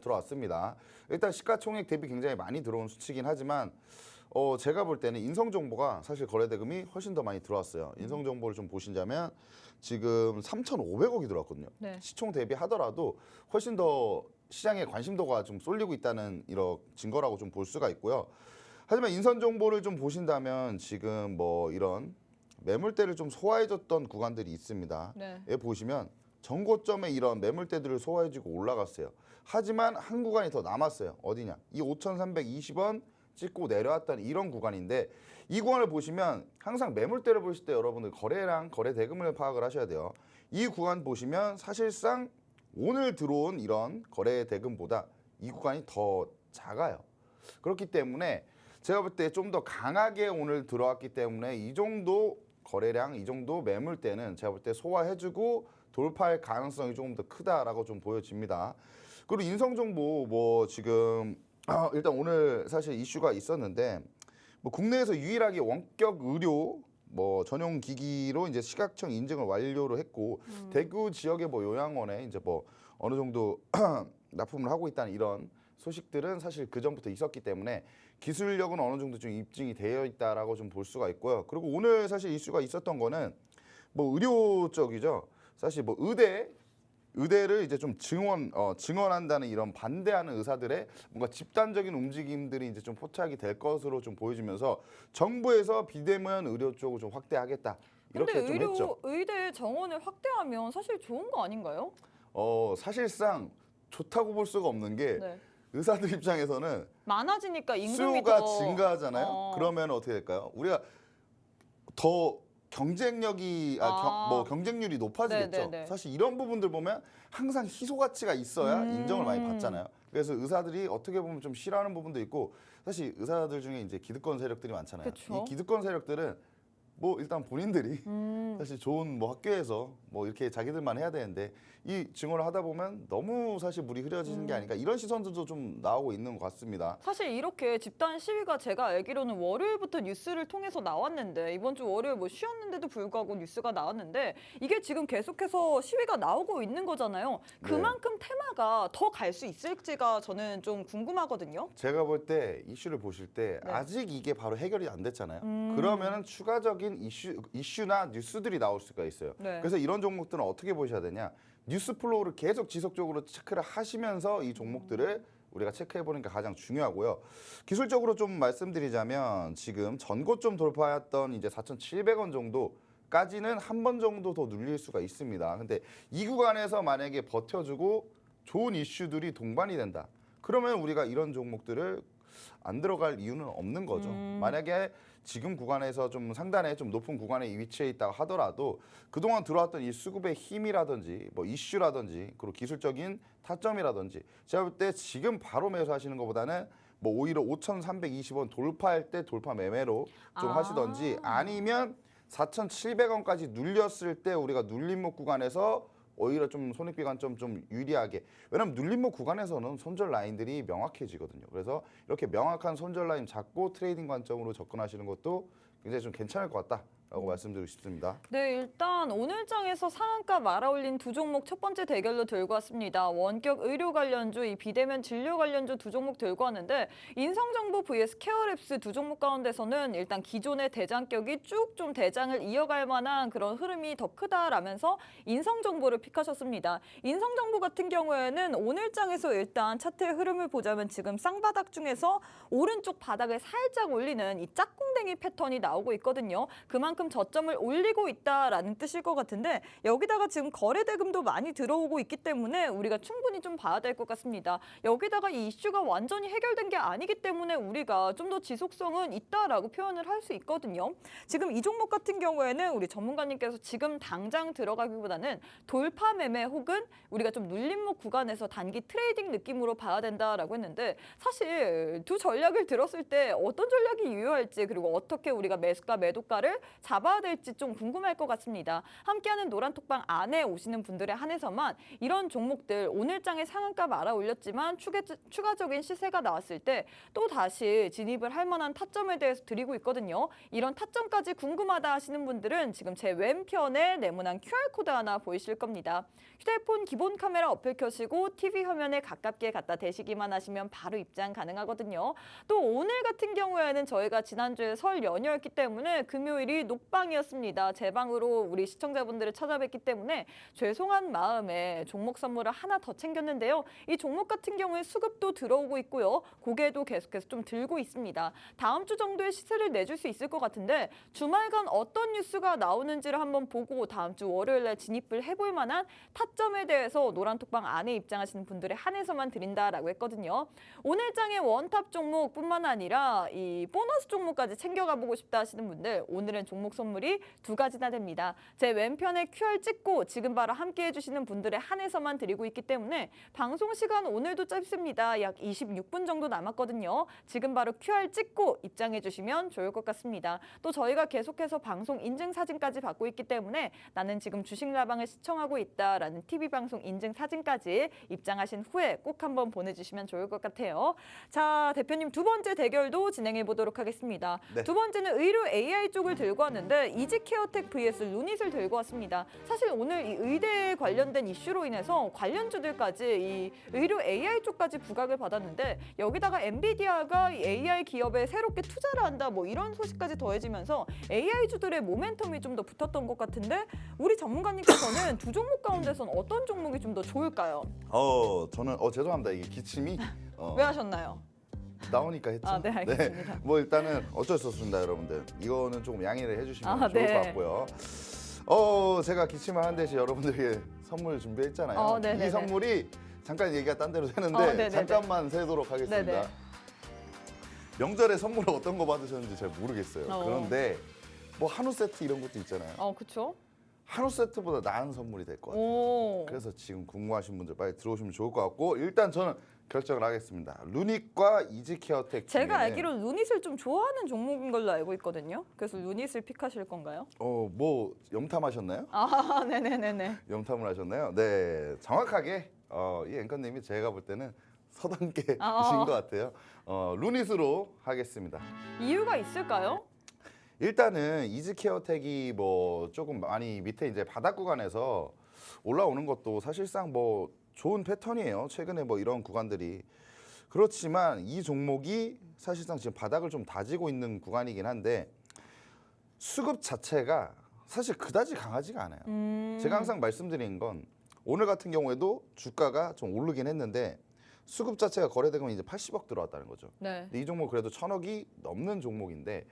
들어왔습니다. 일단 시가총액 대비 굉장히 많이 들어온 수치긴 하지만 제가 볼 때는 인성정보가 사실 거래 대금이 훨씬 더 많이 들어왔어요. 인성정보를 좀 보신다면 지금 3,500억이 들어왔거든요. 네. 시총 대비 하더라도 훨씬 더 시장에 관심도가 좀 쏠리고 있다는 이런 증거라고 좀 볼 수가 있고요. 하지만 인선 정보를 좀 보신다면 지금 뭐 이런 매물대를 좀 소화해줬던 구간들이 있습니다. 네. 에 보시면 전고점에 이런 매물대들을 소화해주고 올라갔어요. 하지만 한 구간이 더 남았어요. 어디냐? 이 5,320원 찍고 내려왔던 이런 구간인데 이 구간을 보시면 항상 매물대를 보실 때 여러분들 거래량 거래 대금을 파악을 하셔야 돼요. 이 구간 보시면 사실상 오늘 들어온 이런 거래 대금보다 이 구간이 더 작아요. 그렇기 때문에 제가 볼 때 좀 더 강하게 오늘 들어왔기 때문에 이 정도 거래량, 이 정도 매물대는 제가 볼 때 소화해주고 돌파할 가능성이 조금 더 크다라고 좀 보여집니다. 그리고 인성정보 뭐 지금 일단 오늘 사실 이슈가 있었는데 뭐 국내에서 유일하게 원격 의료 뭐 전용 기기로 이제 시각청 인증을 완료를 했고 대구 지역의 뭐 요양원에 이제 뭐 어느 정도 납품을 하고 있다는 이런 소식들은 사실 그 전부터 있었기 때문에 기술력은 어느 정도 좀 입증이 되어 있다라고 좀 볼 수가 있고요. 그리고 오늘 사실 이슈가 있었던 거는 뭐 의료 쪽이죠. 사실 뭐 의대를 이제 좀 증원한다는 이런 반대하는 의사들의 뭔가 집단적인 움직임들이 이제 좀 포착이 될 것으로 좀 보여지면서 정부에서 비대면 의료 쪽을 좀 확대하겠다 이렇게 근데 좀 했죠. 의대 정원을 확대하면 사실 좋은 거 아닌가요? 사실상 좋다고 볼 수가 없는 게 네. 의사들 입장에서는 많아지니까 임금이 수요가 더 증가하잖아요. 그러면 어떻게 될까요? 우리가 더 경쟁력이 뭐 경쟁률이 높아지겠죠. 네네네. 사실 이런 부분들 보면 항상 희소 가치가 있어야 인정을 많이 받잖아요. 그래서 의사들이 어떻게 보면 좀 싫어하는 부분도 있고 사실 의사들 중에 이제 기득권 세력들이 많잖아요. 그쵸. 이 기득권 세력들은 뭐 일단 본인들이 사실 좋은 뭐 학교에서 뭐 이렇게 자기들만 해야 되는데 이 증언을 하다 보면 너무 사실 물이 흐려지는 게 아닌가 이런 시선들도 좀 나오고 있는 것 같습니다. 사실 이렇게 집단 시위가 제가 알기로는 월요일부터 뉴스를 통해서 나왔는데 이번 주 월요일 뭐 쉬었는데도 불구하고 뉴스가 나왔는데 이게 지금 계속해서 시위가 나오고 있는 거잖아요. 그만큼 테마가 더 갈 수 있을지가 저는 좀 궁금하거든요. 제가 볼 때 이슈를 보실 때 네. 아직 이게 바로 해결이 안 됐잖아요. 그러면은 추가적인 이슈나 뉴스들이 나올 수가 있어요. 네. 그래서 이런 종목들은 어떻게 보셔야 되냐? 뉴스 플로우를 계속 지속적으로 체크를 하시면서 이 종목들을 우리가 체크해 보는 게 가장 중요하고요. 기술적으로 좀 말씀드리자면 지금 전고점 돌파했던 이제 4,700원 정도까지는 한 번 정도 더 눌릴 수가 있습니다. 근데 이 구간에서 만약에 버텨주고 좋은 이슈들이 동반이 된다. 그러면 우리가 이런 종목들을 안 들어갈 이유는 없는 거죠. 만약에 지금 구간에서 좀 상단에 좀 높은 구간에 위치해 있다고 하더라도 그동안 들어왔던 이 수급의 힘이라든지 뭐 이슈라든지 그리고 기술적인 타점이라든지 제가 볼 때 지금 바로 매수하시는 것보다는 뭐 오히려 5,320원 돌파할 때 돌파 매매로 좀 하시던지 아니면 4,700원까지 눌렸을 때 우리가 눌림목 구간에서 오히려 좀 손익비 관점 좀 유리하게 왜냐면 눌림목 구간에서는 손절 라인들이 명확해지거든요. 그래서 이렇게 명확한 손절 라인 잡고 트레이딩 관점으로 접근하시는 것도 굉장히 좀 괜찮을 것 같다라고 말씀드리고 싶습니다. 네, 일단 오늘 장에서 상한가 말아올린 두 종목 첫 번째 대결로 들고 왔습니다. 원격 의료 관련주, 이 비대면 진료 관련주 두 종목 들고 왔는데 인성정보 vs 케어랩스 두 종목 가운데서는 일단 기존의 대장격이 쭉 좀 대장을 이어갈 만한 그런 흐름이 더 크다라면서 인성정보를 픽하셨습니다. 인성정보 같은 경우에는 오늘 장에서 일단 차트의 흐름을 보자면 지금 쌍바닥 중에서 오른쪽 바닥을 살짝 올리는 이 짝꿍댕이 패턴이 나오고 있거든요. 그만큼 저점을 올리고 있다라는 뜻일 것 같은데 여기다가 지금 거래 대금도 많이 들어오고 있기 때문에 우리가 충분히 좀 봐야 될 것 같습니다. 여기다가 이 이슈가 완전히 해결된 게 아니기 때문에 우리가 좀 더 지속성은 있다라고 표현을 할 수 있거든요. 지금 이 종목 같은 경우에는 우리 전문가님께서 지금 당장 들어가기보다는 돌파 매매 혹은 우리가 좀 눌림목 구간에서 단기 트레이딩 느낌으로 봐야 된다라고 했는데 사실 두 전략을 들었을 때 어떤 전략이 유효할지 그리고 어떻게 우리가 매수가 매도가를 잡아야 될지 좀 궁금할 것 같습니다. 함께하는 노란톡방 안에 오시는 분들에 한해서만 이런 종목들 오늘 장에 상한가 말아 올렸지만 추가적인 시세가 나왔을 때 또 다시 진입을 할 만한 타점에 대해서 드리고 있거든요. 이런 타점까지 궁금하다 하시는 분들은 지금 제 왼편에 네모난 QR코드 하나 보이실 겁니다. 휴대폰 기본 카메라 어플 켜시고 TV 화면에 가깝게 갖다 대시기만 하시면 바로 입장 가능하거든요. 또 오늘 같은 경우에는 저희가 지난주에 설 연휴였기 때문에 금요일이 녹방이었습니다. 제 방으로 우리 시청자분들을 찾아뵙기 때문에 죄송한 마음에 종목 선물을 하나 더 챙겼는데요. 이 종목 같은 경우에 수급도 들어오고 있고요. 고개도 계속해서 좀 들고 있습니다. 다음 주 정도의 시세를 내줄 수 있을 것 같은데 주말간 어떤 뉴스가 나오는지를 한번 보고 다음 주 월요일에 진입을 해볼 만한 타점에 대해서 노란톡방 안에 입장하시는 분들에 한해서만 드린다라고 했거든요. 오늘 장의 원탑 종목뿐만 아니라 이 보너스 종목까지 챙겨가 보고 싶다 하시는 분들 오늘은 종목 종목 선물이 2가지나 됩니다. 제 왼편에 QR 찍고 지금 바로 함께 해주시는 분들에 한해서만 드리고 있기 때문에 방송 시간 오늘도 짧습니다. 약 26분 정도 남았거든요. 지금 바로 QR 찍고 입장해 주시면 좋을 것 같습니다. 또 저희가 계속해서 방송 인증 사진까지 받고 있기 때문에 나는 지금 주식라방을 시청하고 있다라는 TV 방송 인증 사진까지 입장하신 후에 꼭 한번 보내주시면 좋을 것 같아요. 자, 대표님 두 번째 대결도 진행해 보도록 하겠습니다. 네. 두 번째는 의료 AI 쪽을 들고 왔는데 이지케어텍 vs 루닛을 들고 왔습니다. 사실 오늘 이 의대에 관련된 이슈로 인해서 관련주들까지 이 의료 AI 쪽까지 부각을 받았는데 여기다가 엔비디아가 이 AI 기업에 새롭게 투자를 한다 뭐 이런 소식까지 더해지면서 AI 주들의 모멘텀이 좀 더 붙었던 것 같은데 우리 전문가님께서는 두 종목 가운데선 어떤 종목이 좀 더 좋을까요? 저는 죄송합니다. 이게 기침이 왜 하셨나요? 나오니까 했죠. 아, 네, 알겠습니다. 뭐 일단은 어쩔 수 없습니다, 여러분들. 이거는 조금 양해를 해주시면 아, 좋을 네. 것 같고요. 제가 기침을 하는 대신 여러분들에게 선물 준비했잖아요. 네네네. 이 선물이 잠깐 얘기가 딴 데로 새는데 네네네. 잠깐만 세도록 하겠습니다. 네네. 명절에 선물 어떤 거 받으셨는지 잘 모르겠어요. 어. 그런데 뭐 한우 세트 이런 것도 있잖아요. 그렇죠. 한우 세트보다 나은 선물이 될 것 같아요. 오. 그래서 지금 궁금하신 분들 빨리 들어오시면 좋을 것 같고 일단 저는 결정을 하겠습니다. 루닛과 이지케어텍 제가 중에는 알기로 루닛을 좀 좋아하는 종목인 걸로 알고 있거든요. 그래서 루닛을 픽하실 건가요? 뭐 염탐하셨나요? 아, 네네네네. 염탐을 하셨나요? 네, 정확하게 이 앵커님이 제가 볼 때는 서단계이신 것 같아요. 루닛으로 하겠습니다. 이유가 있을까요? 일단은 이지케어텍이 뭐 조금 많이 밑에 이제 바닥 구간에서 올라오는 것도 사실상 뭐 좋은 패턴이에요. 최근에 뭐 이런 구간들이 그렇지만 이 종목이 사실상 지금 바닥을 좀 다지고 있는 구간이긴 한데 수급 자체가 사실 그다지 강하지가 않아요. 제가 항상 말씀드린 건 오늘 같은 경우에도 주가가 좀 오르긴 했는데 수급 자체가 거래대금이 이제 80억 들어왔다는 거죠. 네. 근데 이 종목 그래도 1,000억이 넘는 종목인데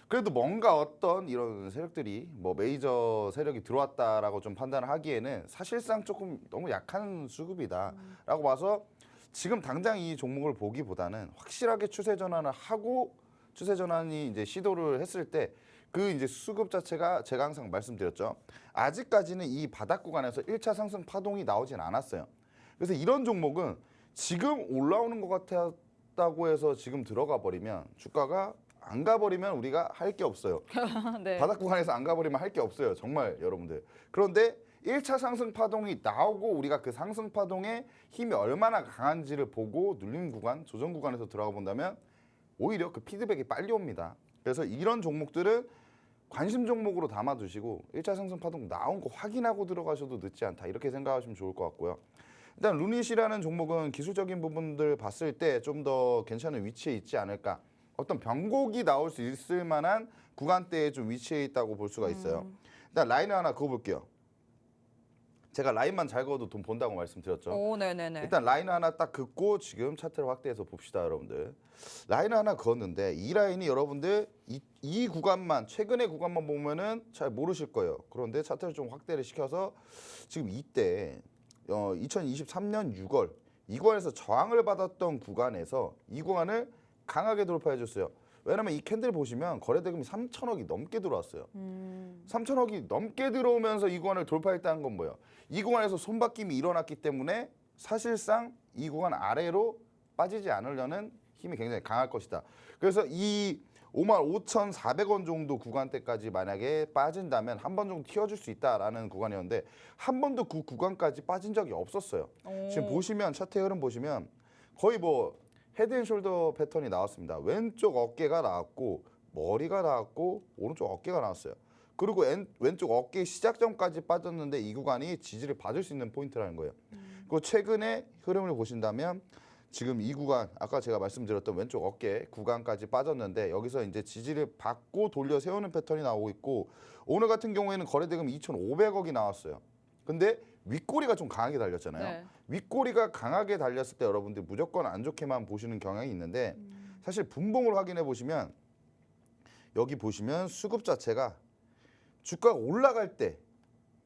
그래도 뭔가 어떤 이런 세력들이 뭐 메이저 세력이 들어왔다라고 좀 판단을 하기에는 사실상 조금 너무 약한 수급이다라고 봐서 지금 당장 이 종목을 보기보다는 확실하게 추세 전환을 하고 추세 전환이 이제 시도를 했을 때 그 이제 수급 자체가 제가 항상 말씀드렸죠. 아직까지는 이 바닥 구간에서 1차 상승 파동이 나오진 않았어요. 그래서 이런 종목은 지금 올라오는 것 같았다고 해서 지금 들어가 버리면 주가가 안 가버리면 우리가 할 게 없어요. 네. 바닥 구간에서 안 가버리면 할 게 없어요. 정말 여러분들. 그런데 1차 상승 파동이 나오고 우리가 그 상승 파동의 힘이 얼마나 강한지를 보고 눌림 구간, 조정 구간에서 들어가 본다면 오히려 그 피드백이 빨리 옵니다. 그래서 이런 종목들은 관심 종목으로 담아두시고 1차 상승 파동 나온 거 확인하고 들어가셔도 늦지 않다. 이렇게 생각하시면 좋을 것 같고요. 일단 루닛이라는 종목은 기술적인 부분들 봤을 때 좀 더 괜찮은 위치에 있지 않을까. 어떤 변곡이 나올 수 있을 만한 구간대에 좀 위치해 있다고 볼 수가 있어요. 일단 라인을 하나 그어볼게요. 제가 라인만 잘 그어도 돈 번다고 말씀드렸죠. 오, 네네네. 일단 라인을 하나 딱 긋고 지금 차트를 확대해서 봅시다, 여러분들. 라인을 하나 그었는데 이 라인이 여러분들 이 구간만 최근의 구간만 보면은 잘 모르실 거예요. 그런데 차트를 좀 확대를 시켜서 지금 이때 2023년 6월 이 구간에서 저항을 받았던 구간에서 이 구간을 강하게 돌파해 줬어요. 왜냐면 이 캔들 보시면 거래대금이 3천억이 넘게 들어왔어요. 3천억이 넘게 들어오면서 이 구간을 돌파했다는 건 뭐예요? 이 구간에서 손바뀜이 일어났기 때문에 사실상 이 구간 아래로 빠지지 않으려는 힘이 굉장히 강할 것이다. 그래서 이 55,400원 정도 구간대까지 만약에 빠진다면 한 번 정도 튀어줄 수 있다라는 구간이었는데 한 번도 그 구간까지 빠진 적이 없었어요. 지금 보시면 차트 흐름 보시면 거의 뭐 헤드앤숄더 패턴이 나왔습니다. 왼쪽 어깨가 나왔고 머리가 나왔고 오른쪽 어깨가 나왔어요. 그리고 왼쪽 어깨 시작점까지 빠졌는데 이 구간이 지지를 받을 수 있는 포인트라는 거예요. 그리고 최근에 흐름을 보신다면 지금 이 구간 아까 제가 말씀드렸던 왼쪽 어깨 구간까지 빠졌는데 여기서 이제 지지를 받고 돌려 세우는 패턴이 나오고 있고 오늘 같은 경우에는 거래대금 2,500억이 나왔어요. 근데 윗꼬리가 좀 강하게 달렸잖아요. 네. 윗꼬리가 강하게 달렸을 때 여러분들 무조건 안 좋게만 보시는 경향이 있는데 사실 분봉을 확인해 보시면 여기 보시면 수급 자체가 주가가 올라갈 때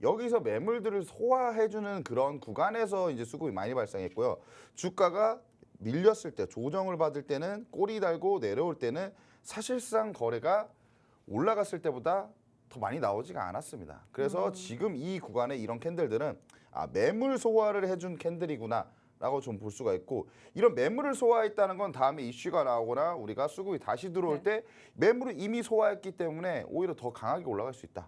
여기서 매물들을 소화해주는 그런 구간에서 이제 수급이 많이 발생했고요. 주가가 밀렸을 때 조정을 받을 때는 꼬리 달고 내려올 때는 사실상 거래가 올라갔을 때보다 더 많이 나오지가 않았습니다. 그래서 지금 이 구간에 이런 캔들들은 매물 소화를 해준 캔들이구나 라고 좀 볼 수가 있고, 이런 매물을 소화했다는 건 다음에 이슈가 나오거나 우리가 수급이 다시 들어올 때 매물을 이미 소화했기 때문에 오히려 더 강하게 올라갈 수 있다.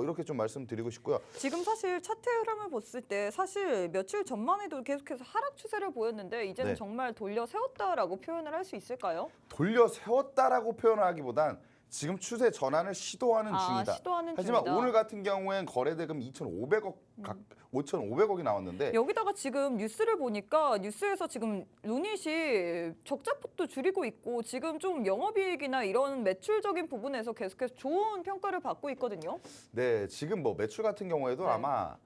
이렇게 좀 말씀드리고 싶고요. 지금 사실 차트 흐름을 봤을 때 사실 며칠 전만 해도 계속해서 하락 추세를 보였는데 이제는 네. 정말 돌려 세웠다라고 표현을 할 수 있을까요? 돌려 세웠다라고 표현하기보단 지금 추세 전환을 시도하는 중이다. 시도하는 하지만 중이다. 오늘 같은 경우엔 거래대금 5,500억이 나왔는데 여기다가 지금 뉴스를 보니까 뉴스에서 지금 루닛이 적자폭도 줄이고 있고 지금 좀 영업이익이나 이런 매출적인 부분에서 계속해서 좋은 평가를 받고 있거든요. 네, 지금 뭐 매출 같은 경우에도 네. 아마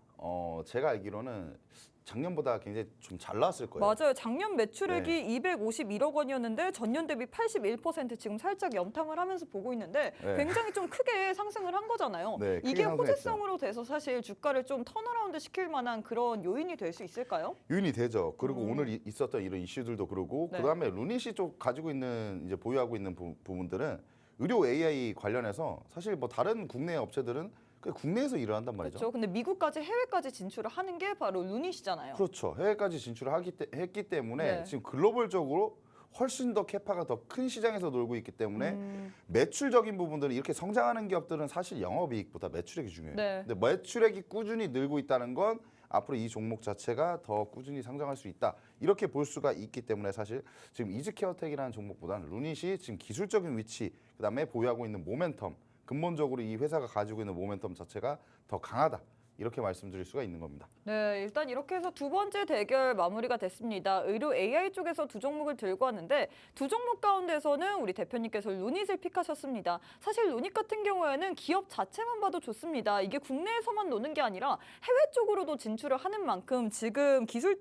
제가 알기로는 작년보다 굉장히 좀 잘 나왔을 거예요. 맞아요. 작년 매출액이 251억 원이었는데 전년 대비 81% 지금 살짝 연탕을 하면서 보고 있는데 네. 굉장히 좀 크게 상승을 한 거잖아요. 네, 크게 이게 상승했어요. 호재성으로 돼서 사실 주가를 좀 턴어라운드 시킬 만한 그런 요인이 될 수 있을까요? 유인이 되죠. 그리고 오늘 있었던 이런 이슈들도 그러고 네. 그다음에 루닛이 쪽 가지고 있는 이제 보유하고 있는 부분들은 의료 AI 관련해서 사실 뭐 다른 국내 업체들은 그냥 국내에서 일을 한단 말이죠. 그렇죠. 근데 미국까지 해외까지 진출을 하는 게 바로 루닛이잖아요. 그렇죠. 해외까지 진출을 했기 때문에 네. 지금 글로벌적으로 훨씬 더 캐파가 더 큰 시장에서 놀고 있기 때문에 음. 매출적인 부분들은 이렇게 성장하는 기업들은 사실 영업이익보다 매출액이 중요해요. 네. 근데 매출액이 꾸준히 늘고 있다는 건 앞으로 이 종목 자체가 더 꾸준히 상장할 수 있다. 이렇게 볼 수가 있기 때문에 사실 지금 이즈케어텍이라는 종목보다는 루닛이 지금 기술적인 위치, 그다음에 보유하고 있는 모멘텀, 근본적으로 이 회사가 가지고 있는 모멘텀 자체가 더 강하다. 이렇게 말씀드릴 수가 있는 겁니다. 네, 일단 이렇게 해서 두 번째 대결 마무리가 됐습니다. 의료 AI 쪽에서 두 종목을 들고 왔는데 두 종목 가운데서는 우리 대표님께서 루닛을 픽하셨습니다. 사실 루닛 같은 경우에는 기업 자체만 봐도 좋습니다. 이게 국내에서만 노는 게 아니라 해외 쪽으로도 진출을 하는 만큼 지금 기술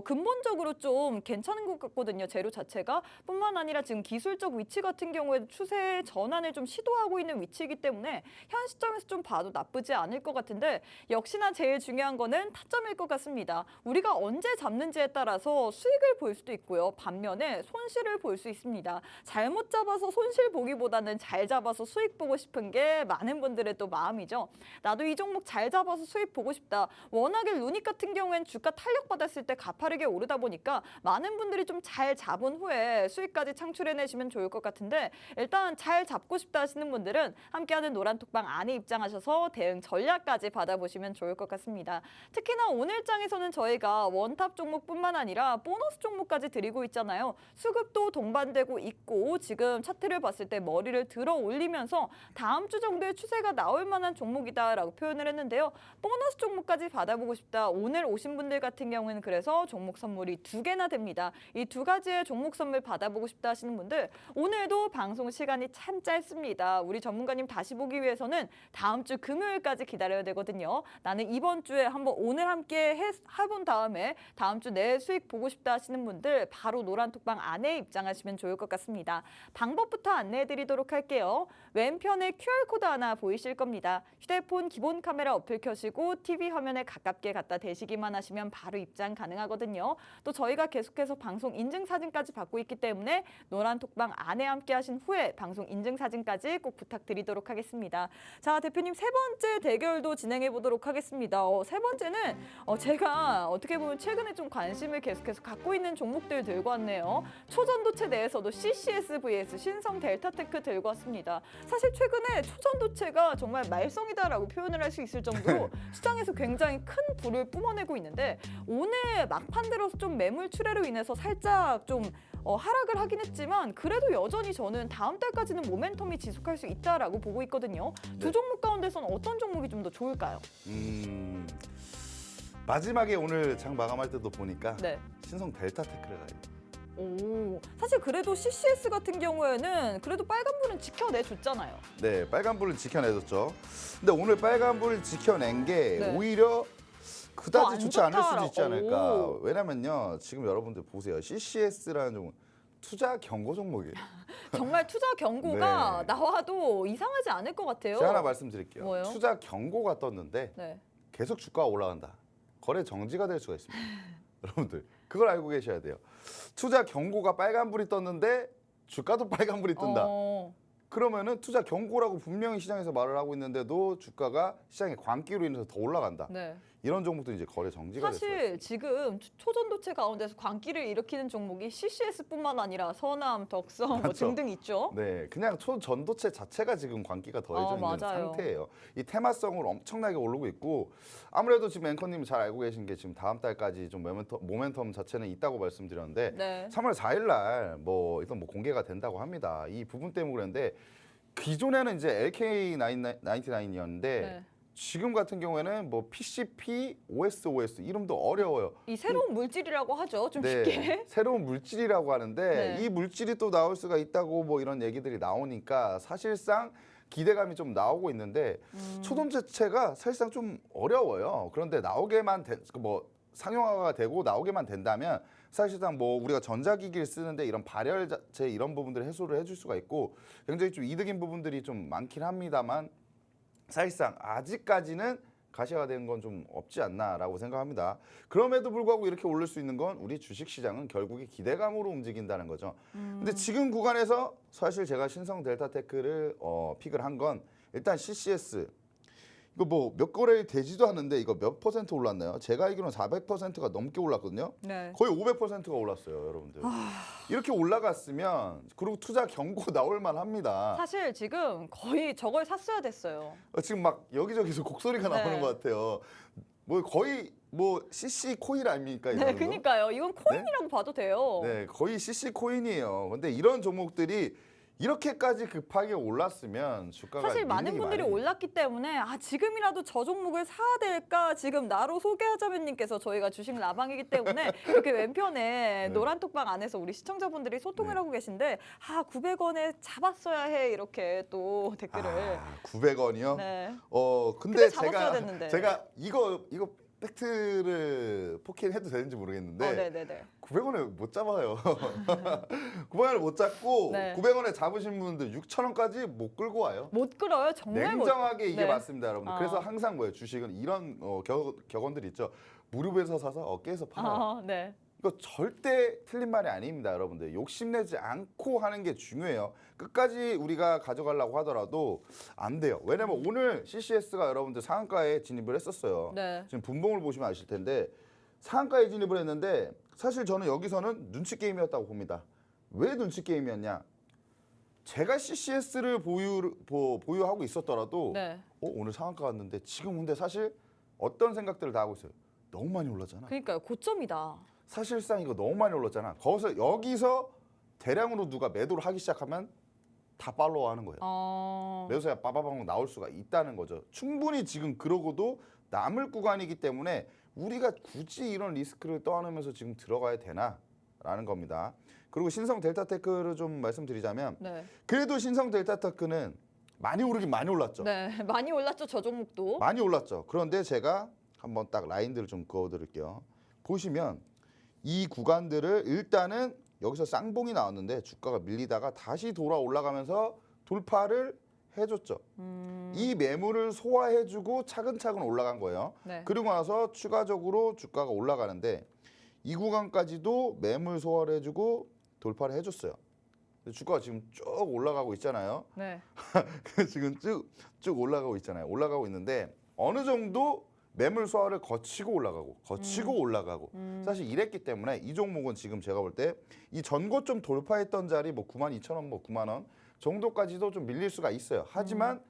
근본적으로 좀 괜찮은 것 같거든요. 재료 자체가 뿐만 아니라 지금 기술적 위치 같은 경우에도 추세 전환을 좀 시도하고 있는 위치이기 때문에 현 시점에서 좀 봐도 나쁘지 않을 것 같은데 역시나 제일 중요한 거는 타점일 것 같습니다. 우리가 언제 잡는지에 따라서 수익을 볼 수도 있고요. 반면에 손실을 볼 수 있습니다. 잘못 잡아서 손실 보기보다는 잘 잡아서 수익 보고 싶은 게 많은 분들의 또 마음이죠. 나도 이 종목 잘 잡아서 수익 보고 싶다. 워낙에 루닛 같은 경우엔 주가 탄력받았을 때 가파르게 오르다 보니까 많은 분들이 좀 잘 잡은 후에 수익까지 창출해내시면 좋을 것 같은데 일단 잘 잡고 싶다 하시는 분들은 함께하는 노란톡방 안에 입장하셔서 대응 전략까지 받아보시면 좋을 것 같습니다. 특히나 오늘 장에서는 저희가 원탑 종목뿐만 아니라 보너스 종목까지 드리고 있잖아요. 수급도 동반되고 있고 지금 차트를 봤을 때 머리를 들어 올리면서 다음 주 정도의 추세가 나올 만한 종목이다라고 표현을 했는데요. 보너스 종목까지 받아보고 싶다. 오늘 오신 분들 같은 경우는 그래서 종목 선물이 2개나 됩니다. 이 두 가지의 종목 선물 받아보고 싶다 하시는 분들 오늘도 방송 시간이 참 짧습니다. 우리 전문가님 다시 보기 위해서는 다음 주 금요일까지 기다려야 되거든요. 나는 이번 주에 한번 오늘 함께 해본 다음에 다음 주 내 수익 보고 싶다 하시는 분들 바로 노란톡방 안에 입장하시면 좋을 것 같습니다. 방법부터 안내해 드리도록 할게요. 왼편에 QR코드 하나 보이실 겁니다. 휴대폰 기본 카메라 어플 켜시고 TV 화면에 가깝게 갖다 대시기만 하시면 바로 입장 가능하거든요. 또 저희가 계속해서 방송 인증사진까지 받고 있기 때문에 노란톡방 안에 함께 하신 후에 방송 인증사진까지 꼭 부탁드리도록 하겠습니다. 자, 대표님 세 번째 대결도 진행해 보도록 하겠습니다. 세 번째는 제가 어떻게 보면 최근에 좀 관심을 계속해서 갖고 있는 종목들 들고 왔네요. 초전도체 내에서도 CCS vs 신성 델타테크 들고 왔습니다. 사실 최근에 초전도체가 정말 말썽이다라고 표현을 할 수 있을 정도로 시장에서 굉장히 큰 불을 뿜어내고 있는데 오늘 막판 들어서 좀 매물 출회로 인해서 살짝 좀 하락을 하긴 했지만 그래도 여전히 저는 다음 달까지는 모멘텀이 지속할 수 있다라고 보고 있거든요. 두 종목 가운데서는 어떤 종목이 좀 더 좋을까요? 마지막에 오늘 장 마감할 때도 보니까 네. 신성 델타테크를 가요. 오, 사실 그래도 CCS 같은 경우에는 그래도 빨간불은 지켜내줬잖아요. 네, 빨간불을 지켜내줬죠. 근데 오늘 빨간불을 지켜낸 게 네. 오히려 더 그다지 안 좋지 않을 수도 있지 좋다라고. 않을까. 왜냐면요, 지금 여러분들 보세요. CCS라는 종목 투자 경고 종목이에요. 정말 투자 경고가 네. 나와도 이상하지 않을 것 같아요. 제가 하나 말씀드릴게요. 뭐요? 투자 경고가 떴는데 네. 계속 주가가 올라간다. 거래 정지가 될 수가 있습니다. 여러분들 그걸 알고 계셔야 돼요. 투자 경고가 빨간불이 떴는데 주가도 빨간불이 뜬다. 그러면은 투자 경고라고 분명히 시장에서 말을 하고 있는데도 주가가 시장의 광기로 인해서 더 올라간다. 네. 이런 종목도 이제 거래 정지가 됐어요. 사실 지금 초전도체 가운데서 광기를 일으키는 종목이 CCS뿐만 아니라 서남, 덕성 뭐 맞죠. 등등 있죠. 네, 그냥 초전도체 자체가 지금 광기가 더해져 있는 맞아요. 상태예요. 이 테마성으로 엄청나게 오르고 있고 아무래도 지금 앵커님 잘 알고 계신 게 지금 다음 달까지 좀 모멘텀 자체는 있다고 말씀드렸는데 네. 3월 4일 날 뭐 일단 뭐 공개가 된다고 합니다. 이 부분 때문에 그랬는데 기존에는 이제 LK99이었는데 네. 지금 같은 경우에는 뭐 PCP, OS 이름도 어려워요. 이 새로운 물질이라고 하죠. 좀 쉽게. 새로운 물질이라고 하는데 네. 이 물질이 또 나올 수가 있다고 뭐 이런 얘기들이 나오니까 사실상 기대감이 좀 나오고 있는데 초전도체가 사실상 좀 어려워요. 그런데 나오게만 뭐 상용화가 되고 나오게만 된다면 사실상 뭐 우리가 전자기기를 쓰는데 이런 발열 자체 이런 부분들을 해소를 해줄 수가 있고 굉장히 좀 이득인 부분들이 좀 많긴 합니다만 사실상 아직까지는 가시화되는 건 좀 없지 않나라고 생각합니다. 그럼에도 불구하고 이렇게 오를 수 있는 건 우리 주식시장은 결국에 기대감으로 움직인다는 거죠. 근데 지금 구간에서 사실 제가 신성 델타테크를 픽을 한 건 일단 CCS 이거 뭐 몇 거래 되지도 않는데 이거 몇 퍼센트 올랐나요? 제가 알기로는 400%가 넘게 올랐거든요. 네. 거의 500%가 올랐어요, 여러분들. 이렇게 올라갔으면 그리고 투자 경고 나올 만합니다. 사실 지금 거의 저걸 샀어야 됐어요. 지금 막 여기저기서 곡소리가 네. 나오는 것 같아요. 뭐 거의 뭐 CC 코인 아닙니까? 이 네, 정도? 그러니까요. 이건 코인이라고 봐도 돼요. 네, 거의 CC 코인이에요. 근데 이런 종목들이 이렇게까지 급하게 올랐으면 주가가 사실 많은 밀리기 분들이 마련이에요. 올랐기 때문에 지금이라도 저 종목을 사야 될까 지금 나로 소개하자면님께서 저희가 주식 라방이기 때문에 이렇게 왼편에 네. 노란 톡방 안에서 우리 시청자분들이 소통을 네. 하고 계신데 900원에 잡았어야 해 이렇게 또 댓글을 900원이요? 네. 근데 그때 잡았어야 됐는데. 제가 이거 팩트를 포켓해도 되는지 모르겠는데 네네네. 900원에 못 잡아요. 900원을 못 잡고 네. 900원에 잡으신 분들 6,000원까지 못 끌고 와요. 못 끌어요 정말 못. 냉정하게 이게 네. 맞습니다, 여러분들. 그래서 항상 뭐예요? 주식은 이런 격언들이 있죠. 무릎에서 사서 어깨에서 팔아요. 네. 이거 절대 틀린 말이 아닙니다, 여러분들. 욕심내지 않고 하는 게 중요해요. 끝까지 우리가 가져가려고 하더라도 안 돼요. 왜냐면 오늘 CCS가 여러분들 상한가에 진입을 했었어요. 네. 지금 분봉을 보시면 아실 텐데 상한가에 진입을 했는데 사실 저는 여기서는 눈치 게임이었다고 봅니다. 왜 눈치 게임이었냐? 제가 CCS를 보유하고 있었더라도 네. 오늘 상한가 왔는데 지금 근데 사실 어떤 생각들을 다 하고 있어요. 너무 많이 올랐잖아. 그러니까요 고점이다. 사실상 이거 너무 많이 올랐잖아. 여기서 대량으로 누가 매도를 하기 시작하면 다 팔로우 하는 거예요. 매수세가 빠바방 나올 수가 있다는 거죠. 충분히 지금 그러고도 남을 구간이기 때문에 우리가 굳이 이런 리스크를 떠안으면서 지금 들어가야 되나라는 겁니다. 그리고 신성 델타테크를 좀 말씀드리자면 네. 그래도 신성 델타테크는 많이 오르긴 많이 올랐죠. 네. 많이 올랐죠 저 종목도. 많이 올랐죠. 그런데 제가 한번 딱 라인들을 좀 그어드릴게요. 보시면 이 구간들을 일단은 여기서 쌍봉이 나왔는데 주가가 밀리다가 다시 돌아 올라가면서 돌파를 해줬죠. 이 매물을 소화해주고 차근차근 올라간 거예요. 네. 그리고 나서 추가적으로 주가가 올라가는데 이 구간까지도 매물 소화를 해주고 돌파를 해줬어요. 주가가 지금 쭉 올라가고 있잖아요. 네. 지금 쭉 올라가고 있잖아요. 올라가고 있는데 어느 정도 매물 소화를 거치고 올라가고 사실 이랬기 때문에 이 종목은 지금 제가 볼 때 이 전고점 돌파했던 자리 뭐 92,000원 뭐 9만 원 정도까지도 좀 밀릴 수가 있어요. 하지만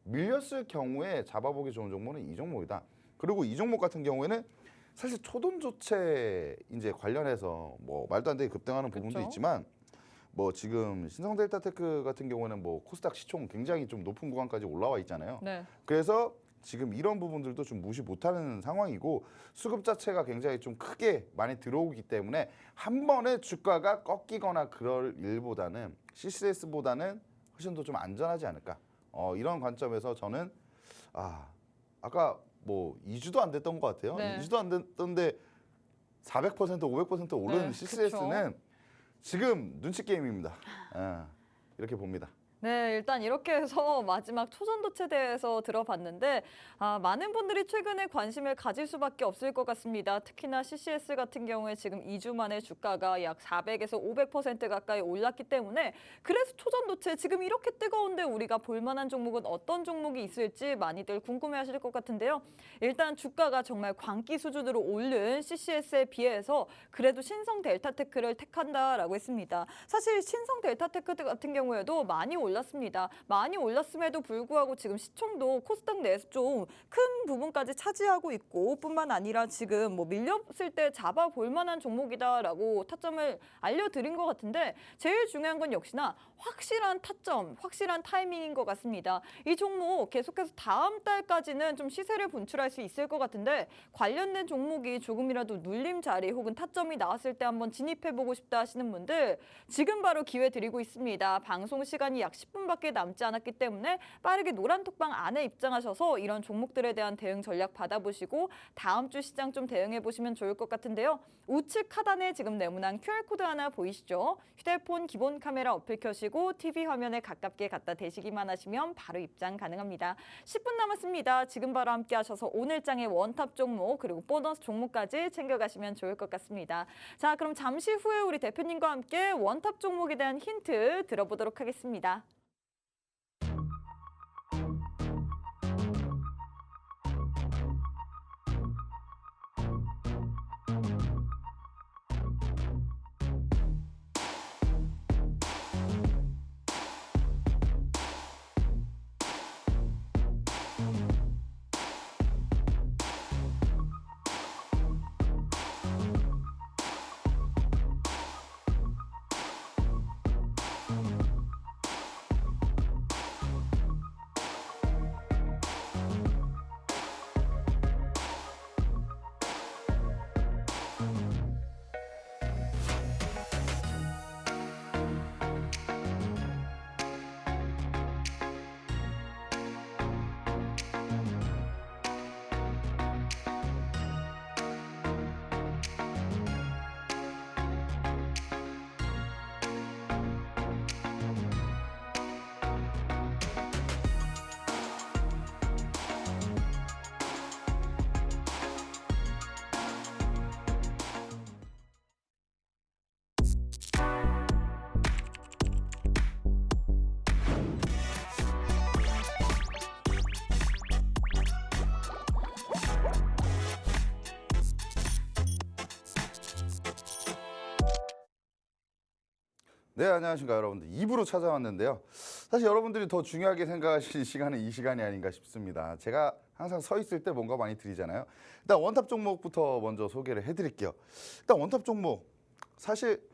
밀렸을 경우에 잡아보기 좋은 종목은 이 종목이다. 그리고 이 종목 같은 경우에는 사실 초돈조체 이제 관련해서 뭐 말도 안 되게 급등하는 부분도 그쵸? 있지만 뭐 지금 신성델타테크 같은 경우는 뭐 코스닥 시총 굉장히 좀 높은 구간까지 올라와 있잖아요. 네. 그래서 지금 이런 부분들도 좀 무시 못하는 상황이고 수급 자체가 굉장히 좀 크게 많이 들어오기 때문에 한 번에 주가가 꺾이거나 그럴 일보다는 CCS보다는 훨씬 더 좀 안전하지 않을까 이런 관점에서 저는 아까 뭐 2주도 안 됐던 것 같아요. 네. 2주도 안 됐던데 400% 500% 오른 네, CCS는 지금 눈치 게임입니다. 이렇게 봅니다. 네, 일단 이렇게 해서 마지막 초전도체에 대해서 들어봤는데 많은 분들이 최근에 관심을 가질 수밖에 없을 것 같습니다. 특히나 CCS 같은 경우에 지금 2주 만에 주가가 약 400에서 500% 가까이 올랐기 때문에 그래서 초전도체 지금 이렇게 뜨거운데 우리가 볼만한 종목은 어떤 종목이 있을지 많이들 궁금해하실 것 같은데요. 일단 주가가 정말 광기 수준으로 오른 CCS에 비해서 그래도 신성 델타테크를 택한다라고 했습니다. 사실 신성 델타테크 같은 경우에도 많이 올랐습니다. 많이 올랐음에도 불구하고 지금 시총도 코스닥 내에서 좀 큰 부분까지 차지하고 있고 뿐만 아니라 지금 뭐 밀렸을 때 잡아볼 만한 종목이다라고 타점을 알려드린 것 같은데 제일 중요한 건 역시나 확실한 타점, 확실한 타이밍인 것 같습니다. 이 종목 계속해서 다음 달까지는 좀 시세를 분출할 수 있을 것 같은데 관련된 종목이 조금이라도 눌림 자리 혹은 타점이 나왔을 때 한번 진입해보고 싶다 하시는 분들 지금 바로 기회 드리고 있습니다. 방송 시간이 약 10분밖에 남지 않았기 때문에 빠르게 노란톡방 안에 입장하셔서 이런 종목들에 대한 대응 전략 받아보시고 다음 주 시장 좀 대응해보시면 좋을 것 같은데요. 우측 하단에 지금 네모난 QR코드 하나 보이시죠? 휴대폰 기본 카메라 어플 켜시고 TV 화면에 가깝게 갖다 대시기만 하시면 바로 입장 가능합니다. 10분 남았습니다. 지금 바로 함께 하셔서 오늘 장의 원탑 종목 그리고 보너스 종목까지 챙겨가시면 좋을 것 같습니다. 자, 그럼 잠시 후에 우리 대표님과 함께 원탑 종목에 대한 힌트 들어보도록 하겠습니다. 네, 안녕하십니까 여러분들. 2부로 찾아왔는데요. 사실 여러분들이 더 중요하게 생각하실 시간은 이 시간이 아닌가 싶습니다. 제가 항상 서 있을 때 뭔가 많이 드리잖아요. 일단 원탑 종목부터 먼저 소개를 해드릴게요. 일단 원탑 종목 사실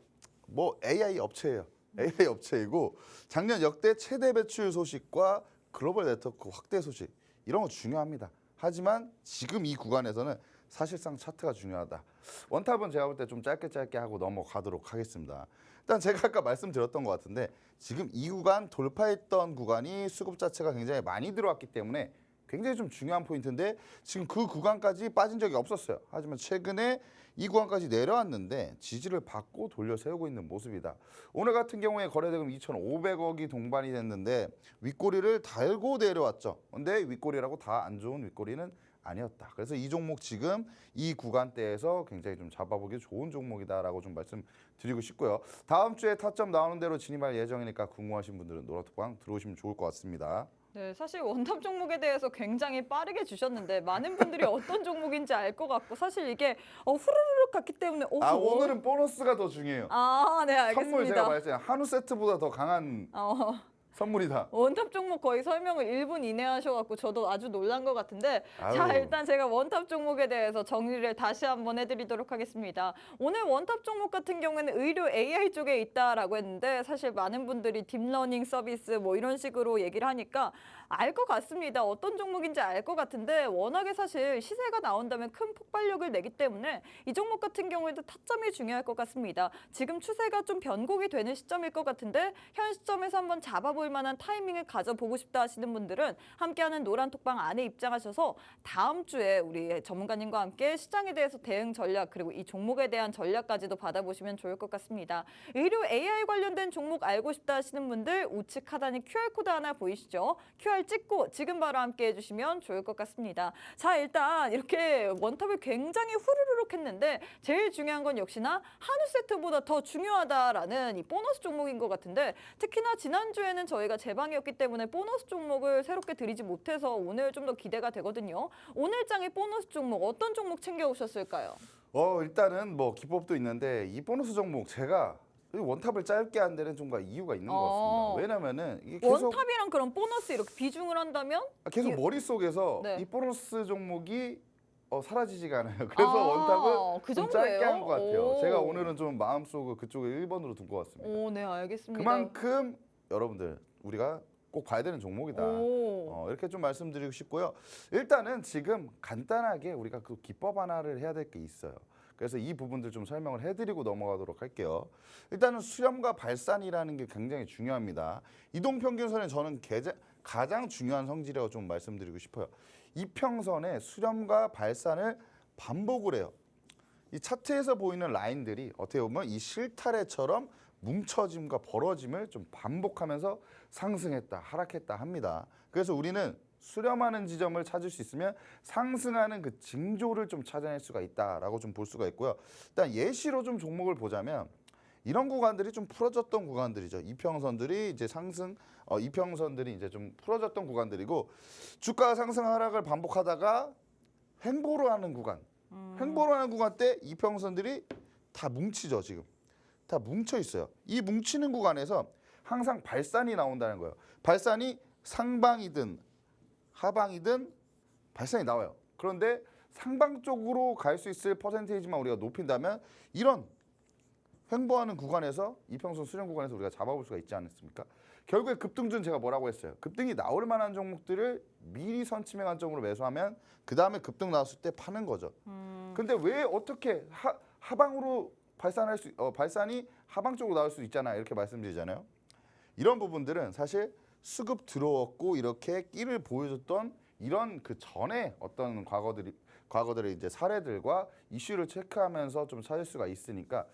뭐 AI 업체예요. AI 업체이고 작년 역대 최대 배출 소식과 글로벌 네트워크 확대 소식 이런 거 중요합니다. 하지만 지금 이 구간에서는 사실상 차트가 중요하다. 원탑은 제가 볼 때 좀 짧게 하고 넘어가도록 하겠습니다. 일단 제가 아까 말씀드렸던 것 같은데 지금 이 구간 돌파했던 구간이 수급 자체가 굉장히 많이 들어왔기 때문에 굉장히 좀 중요한 포인트인데 지금 그 구간까지 빠진 적이 없었어요. 하지만 최근에 이 구간까지 내려왔는데 지지를 받고 돌려 세우고 있는 모습이다. 오늘 같은 경우에 거래대금 2,500억이 동반이 됐는데 윗꼬리를 달고 내려왔죠. 근데 윗꼬리라고 다 안 좋은 윗꼬리는 아니었다. 그래서 이 종목 지금 이 구간대에서 굉장히 좀 잡아보기 좋은 종목이다라고 좀 말씀드리고 싶고요. 다음 주에 타점 나오는 대로 진입할 예정이니까 궁금하신 분들은 노란톡방 들어오시면 좋을 것 같습니다. 네, 사실 원탑 종목에 대해서 굉장히 빠르게 주셨는데 많은 분들이 어떤 종목인지 알 것 같고 사실 이게 후루룩 갔기 때문에 오늘은 보너스가 더 중요해요. 네, 알겠습니다. 선물 제가 말했잖아요. 한우 세트보다 더 강한 선물이다. 원탑 종목 거의 설명을 1분 이내 하셔갖고 저도 아주 놀란 것 같은데 아유. 자, 일단 제가 원탑 종목에 대해서 정리를 다시 한번 해드리도록 하겠습니다. 오늘 원탑 종목 같은 경우에는 의료 AI 쪽에 있다라고 했는데 사실 많은 분들이 딥러닝 서비스 뭐 이런 식으로 얘기를 하니까 알 것 같습니다. 어떤 종목인지 알 것 같은데 워낙에 사실 시세가 나온다면 큰 폭발력을 내기 때문에 이 종목 같은 경우에도 타점이 중요할 것 같습니다. 지금 추세가 좀 변곡이 되는 시점일 것 같은데 현 시점에서 한번 잡아볼 만한 타이밍을 가져보고 싶다 하시는 분들은 함께하는 노란톡방 안에 입장하셔서 다음 주에 우리 전문가님과 함께 시장에 대해서 대응 전략 그리고 이 종목에 대한 전략까지도 받아보시면 좋을 것 같습니다. 의료 AI 관련된 종목 알고 싶다 하시는 분들 우측 하단에 QR코드 하나 보이시죠? QR 찍고 지금 바로 함께 해주시면 좋을 것 같습니다. 자, 일단 이렇게 원탑을 굉장히 후루룩 했는데 제일 중요한 건 역시나 한우 세트보다 더 중요하다라는 이 보너스 종목인 것 같은데 특히나 지난주에는 저희가 재방이었기 때문에 보너스 종목을 새롭게 드리지 못해서 오늘 좀 더 기대가 되거든요. 오늘 장의 보너스 종목 어떤 종목 챙겨오셨을까요? 일단은 뭐 기법도 있는데 이 보너스 종목 제가 이 원탑을 짧게 한 데는 좀 이유가 있는 것 같습니다. 왜냐면은 이게 계속 원탑이랑 그럼 보너스 이렇게 비중을 한다면 계속 머릿속에서 네. 이 보너스 종목이 사라지지가 않아요. 그래서 원탑은 그 좀 정도예요? 짧게 한 것 같아요. 오. 제가 오늘은 좀 마음속을 그쪽에 1번으로 둔 것 같습니다. 오, 네, 알겠습니다. 그만큼 여러분들 우리가 꼭 봐야 되는 종목이다. 오. 이렇게 좀 말씀드리고 싶고요. 일단은 지금 간단하게 우리가 그 기법 하나를 해야 될 게 있어요. 그래서 이 부분들 좀 설명을 해드리고 넘어가도록 할게요. 일단은 수렴과 발산이라는 게 굉장히 중요합니다. 이동평균선은 저는 가장 중요한 성질이라고 좀 말씀드리고 싶어요. 이평선의 수렴과 발산을 반복을 해요. 이 차트에서 보이는 라인들이 어떻게 보면 이 실타래처럼 뭉쳐짐과 벌어짐을 좀 반복하면서 상승했다, 하락했다 합니다. 그래서 우리는 수렴하는 지점을 찾을 수 있으면 상승하는 그 징조를 좀 찾아낼 수가 있다라고 좀 볼 수가 있고요. 일단 예시로 좀 종목을 보자면 이런 구간들이 좀 풀어졌던 구간들이죠. 이평선들이 이제 이평선들이 이제 좀 풀어졌던 구간들이고 주가 상승 하락을 반복하다가 횡보로 하는 구간. 횡보로 하는 구간 때 이평선들이 다 뭉치죠, 지금. 다 뭉쳐 있어요. 이 뭉치는 구간에서 항상 발산이 나온다는 거예요. 발산이 상방이든 하방이든 발산이 나와요. 그런데 상방 쪽으로 갈 수 있을 퍼센테이지만 우리가 높인다면 이런 횡보하는 구간에서 이평선 수렴 구간에서 우리가 잡아볼 수가 있지 않습니까? 결국에 급등주는 제가 뭐라고 했어요? 급등이 나올 만한 종목들을 미리 선침해 관점으로 매수하면 그 다음에 급등 나왔을 때 파는 거죠. 근데 왜 어떻게 하방으로 발산이 하방 쪽으로 나올 수 있잖아요. 이렇게 말씀드리잖아요. 이런 부분들은 사실 수급 들어왔고 이렇게 끼를 보여줬던 이런 그 전에 어떤 과거들의 이제 사례들과 이슈를 체크하면서 좀 찾을 수가 있으니까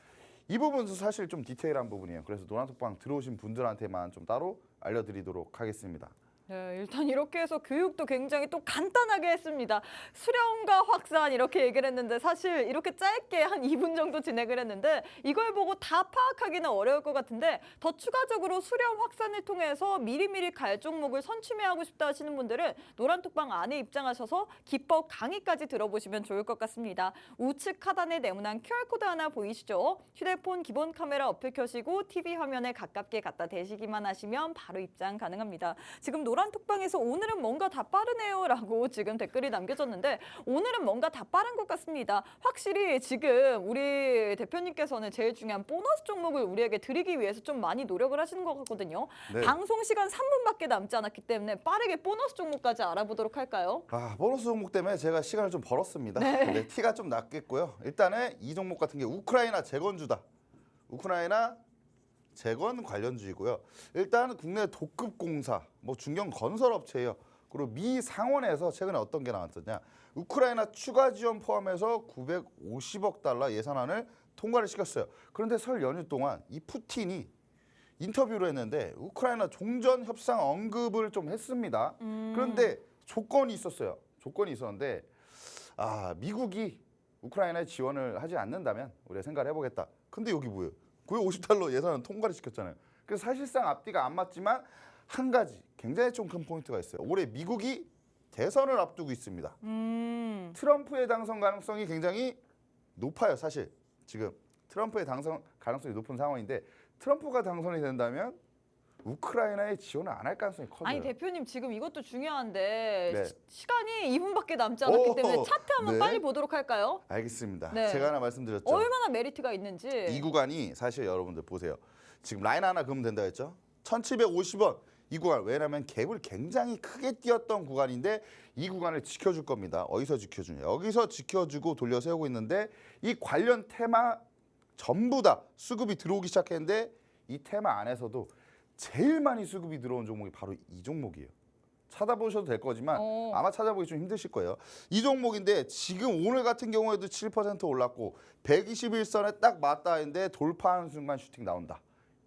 이 부분은 사실 좀 디테일한 부분이에요. 그래서 노란톡방 들어오신 분들한테만 좀 따로 알려드리도록 하겠습니다. 네, 일단 이렇게 해서 교육도 굉장히 또 간단하게 했습니다. 수렴과 확산 이렇게 얘기를 했는데 사실 이렇게 짧게 한 2분 정도 진행을 했는데 이걸 보고 다 파악하기는 어려울 것 같은데 더 추가적으로 수렴 확산을 통해서 미리미리 갈 종목을 선취매하고 싶다 하시는 분들은 노란톡방 안에 입장하셔서 기법 강의까지 들어보시면 좋을 것 같습니다. 우측 하단에 네모난 QR코드 하나 보이시죠? 휴대폰 기본 카메라 어플 켜시고 TV 화면에 가깝게 갖다 대시기만 하시면 바로 입장 가능합니다. 지금 노란톡방에서 오늘은 뭔가 다 빠르네요라고 지금 댓글이 남겨졌는데 오늘은 뭔가 다 빠른 것 같습니다. 확실히 지금 우리 대표님께서는 제일 중요한 보너스 종목을 우리에게 드리기 위해서 좀 많이 노력을 하시는 것 같거든요. 네. 방송 시간 3분밖에 남지 않았기 때문에 빠르게 보너스 종목까지 알아보도록 할까요? 보너스 종목 때문에 제가 시간을 좀 벌었습니다. 네, 티가 좀 났겠고요. 일단은 이 종목 같은 게 우크라이나 재건주다. 우크라이나 재건 관련주이고요. 일단 국내 독급공사, 뭐 중견 건설업체예요. 그리고 미 상원에서 최근에 어떤 게 나왔었냐? 우크라이나 추가 지원 포함해서 950억 달러 예산안을 통과를 시켰어요. 그런데 설 연휴 동안 이 푸틴이 인터뷰를 했는데 우크라이나 종전 협상 언급을 좀 했습니다. 그런데 조건이 있었어요. 조건이 있었는데 미국이 우크라이나에 지원을 하지 않는다면 우리가 생각을 해보겠다. 근데 여기 뭐예요? 950달러 예산은 통과를 시켰잖아요. 그래서 사실상 앞뒤가 안 맞지만 한 가지 굉장히 좀 큰 포인트가 있어요. 올해 미국이 대선을 앞두고 있습니다. 트럼프의 당선 가능성이 굉장히 높아요. 사실 지금 트럼프의 당선 가능성이 높은 상황인데 트럼프가 당선이 된다면 우크라이나에 지원을 안 할 가능성이 커져요. 아니 대표님 지금 이것도 중요한데 네. 시간이 2분밖에 남지 않았기 때문에 차트 한번 네. 빨리 보도록 할까요? 알겠습니다. 네. 제가 하나 말씀드렸죠. 얼마나 메리트가 있는지. 이 구간이 사실 여러분들 보세요. 지금 라인 하나 그으면 된다 했죠. 1750원. 이 구간. 왜냐하면 갭을 굉장히 크게 띄었던 구간인데 이 구간을 지켜줄 겁니다. 어디서 지켜주냐? 여기서 지켜주고 돌려 세우고 있는데 이 관련 테마 전부 다 수급이 들어오기 시작했는데 이 테마 안에서도 제일 많이 수급이 들어온 종목이 바로 이 종목이에요. 찾아보셔도 될 거지만 아마 찾아보기 좀 힘드실 거예요. 이 종목인데 지금 오늘 같은 경우에도 7% 올랐고 121선에 딱 맞닿아 있는데 돌파하는 순간 슈팅 나온다.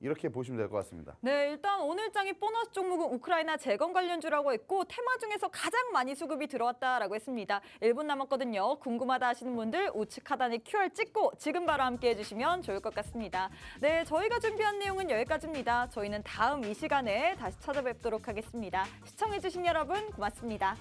이렇게 보시면 될 것 같습니다. 네, 일단 오늘 장의 보너스 종목은 우크라이나 재건 관련주라고 했고 테마 중에서 가장 많이 수급이 들어왔다라고 했습니다. 1분 남았거든요. 궁금하다 하시는 분들 우측 하단에 QR 찍고 지금 바로 함께 해주시면 좋을 것 같습니다. 네, 저희가 준비한 내용은 여기까지입니다. 저희는 다음 이 시간에 다시 찾아뵙도록 하겠습니다. 시청해주신 여러분 고맙습니다.